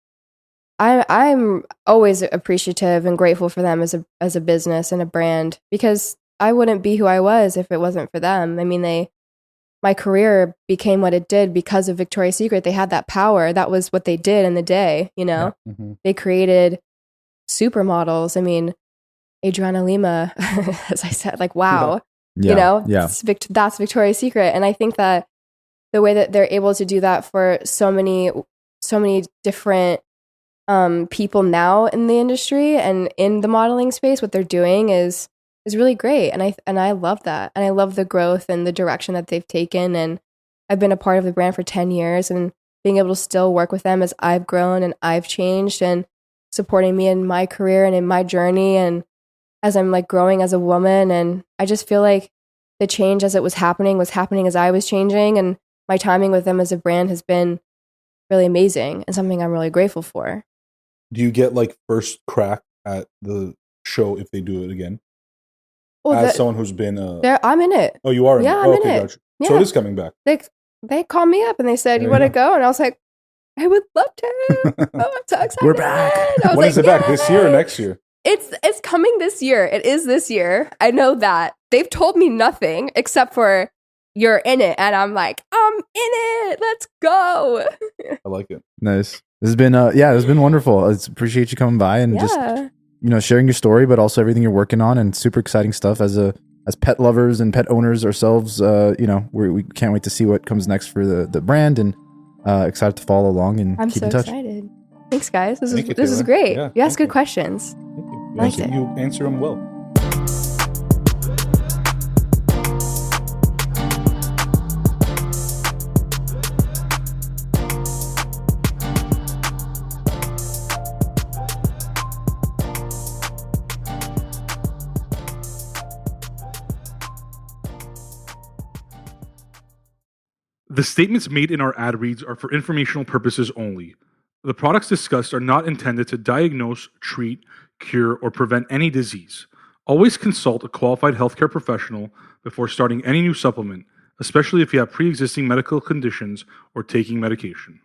D: I'm always appreciative and grateful for them as a business and a brand, because I wouldn't be who I was if it wasn't for them. I mean, my career became what it did because of Victoria's Secret. They had that power. That was what they did in the day, you know? Yeah. Mm-hmm. They created supermodels. I mean, Adriana Lima, as I said, like, wow.
C: Yeah.
D: You know?
C: Yeah.
D: That's Victoria's Secret. And I think that the way that they're able to do that for so many different people now in the industry and in the modeling space, what they're doing is really great. And I love that. And I love the growth and the direction that they've taken. And I've been a part of the brand for 10 years, and being able to still work with them as I've grown and I've changed, and supporting me in my career and in my journey, and as I'm like growing as a woman. And I just feel like the change as it was happening as I was changing, and my timing with them as a brand has been really amazing and something I'm really grateful for.
B: Do you get like first crack at the show if they do it again? Someone who's been
D: I'm in it.
B: Oh, you are in it?
D: I'm in it.
B: Gotcha. Yeah. So it is coming back.
D: They called me up and they said, "You want to go?" And I was like, "I would love to." Oh, I'm so excited.
C: We're back.
B: When is it back? This year or next year?
D: It's coming this year. It is this year. I know that. They've told me nothing except for you're in it, and I'm like, I'm in it. Let's go.
B: I like it.
C: Nice. This has been it's been wonderful. I appreciate you coming by and just sharing your story, but also everything you're working on, and super exciting stuff as pet lovers and pet owners ourselves. We can't wait to see what comes next for the brand, and excited to follow along and keep in touch.
D: I'm so excited. Thanks, guys. This is great. Yeah, you ask good questions.
B: Thank you. You answer them well. The statements made in our ad reads are for informational purposes only. The products discussed are not intended to diagnose, treat, cure, or prevent any disease. Always consult a qualified healthcare professional before starting any new supplement, especially if you have pre-existing medical conditions or taking medication.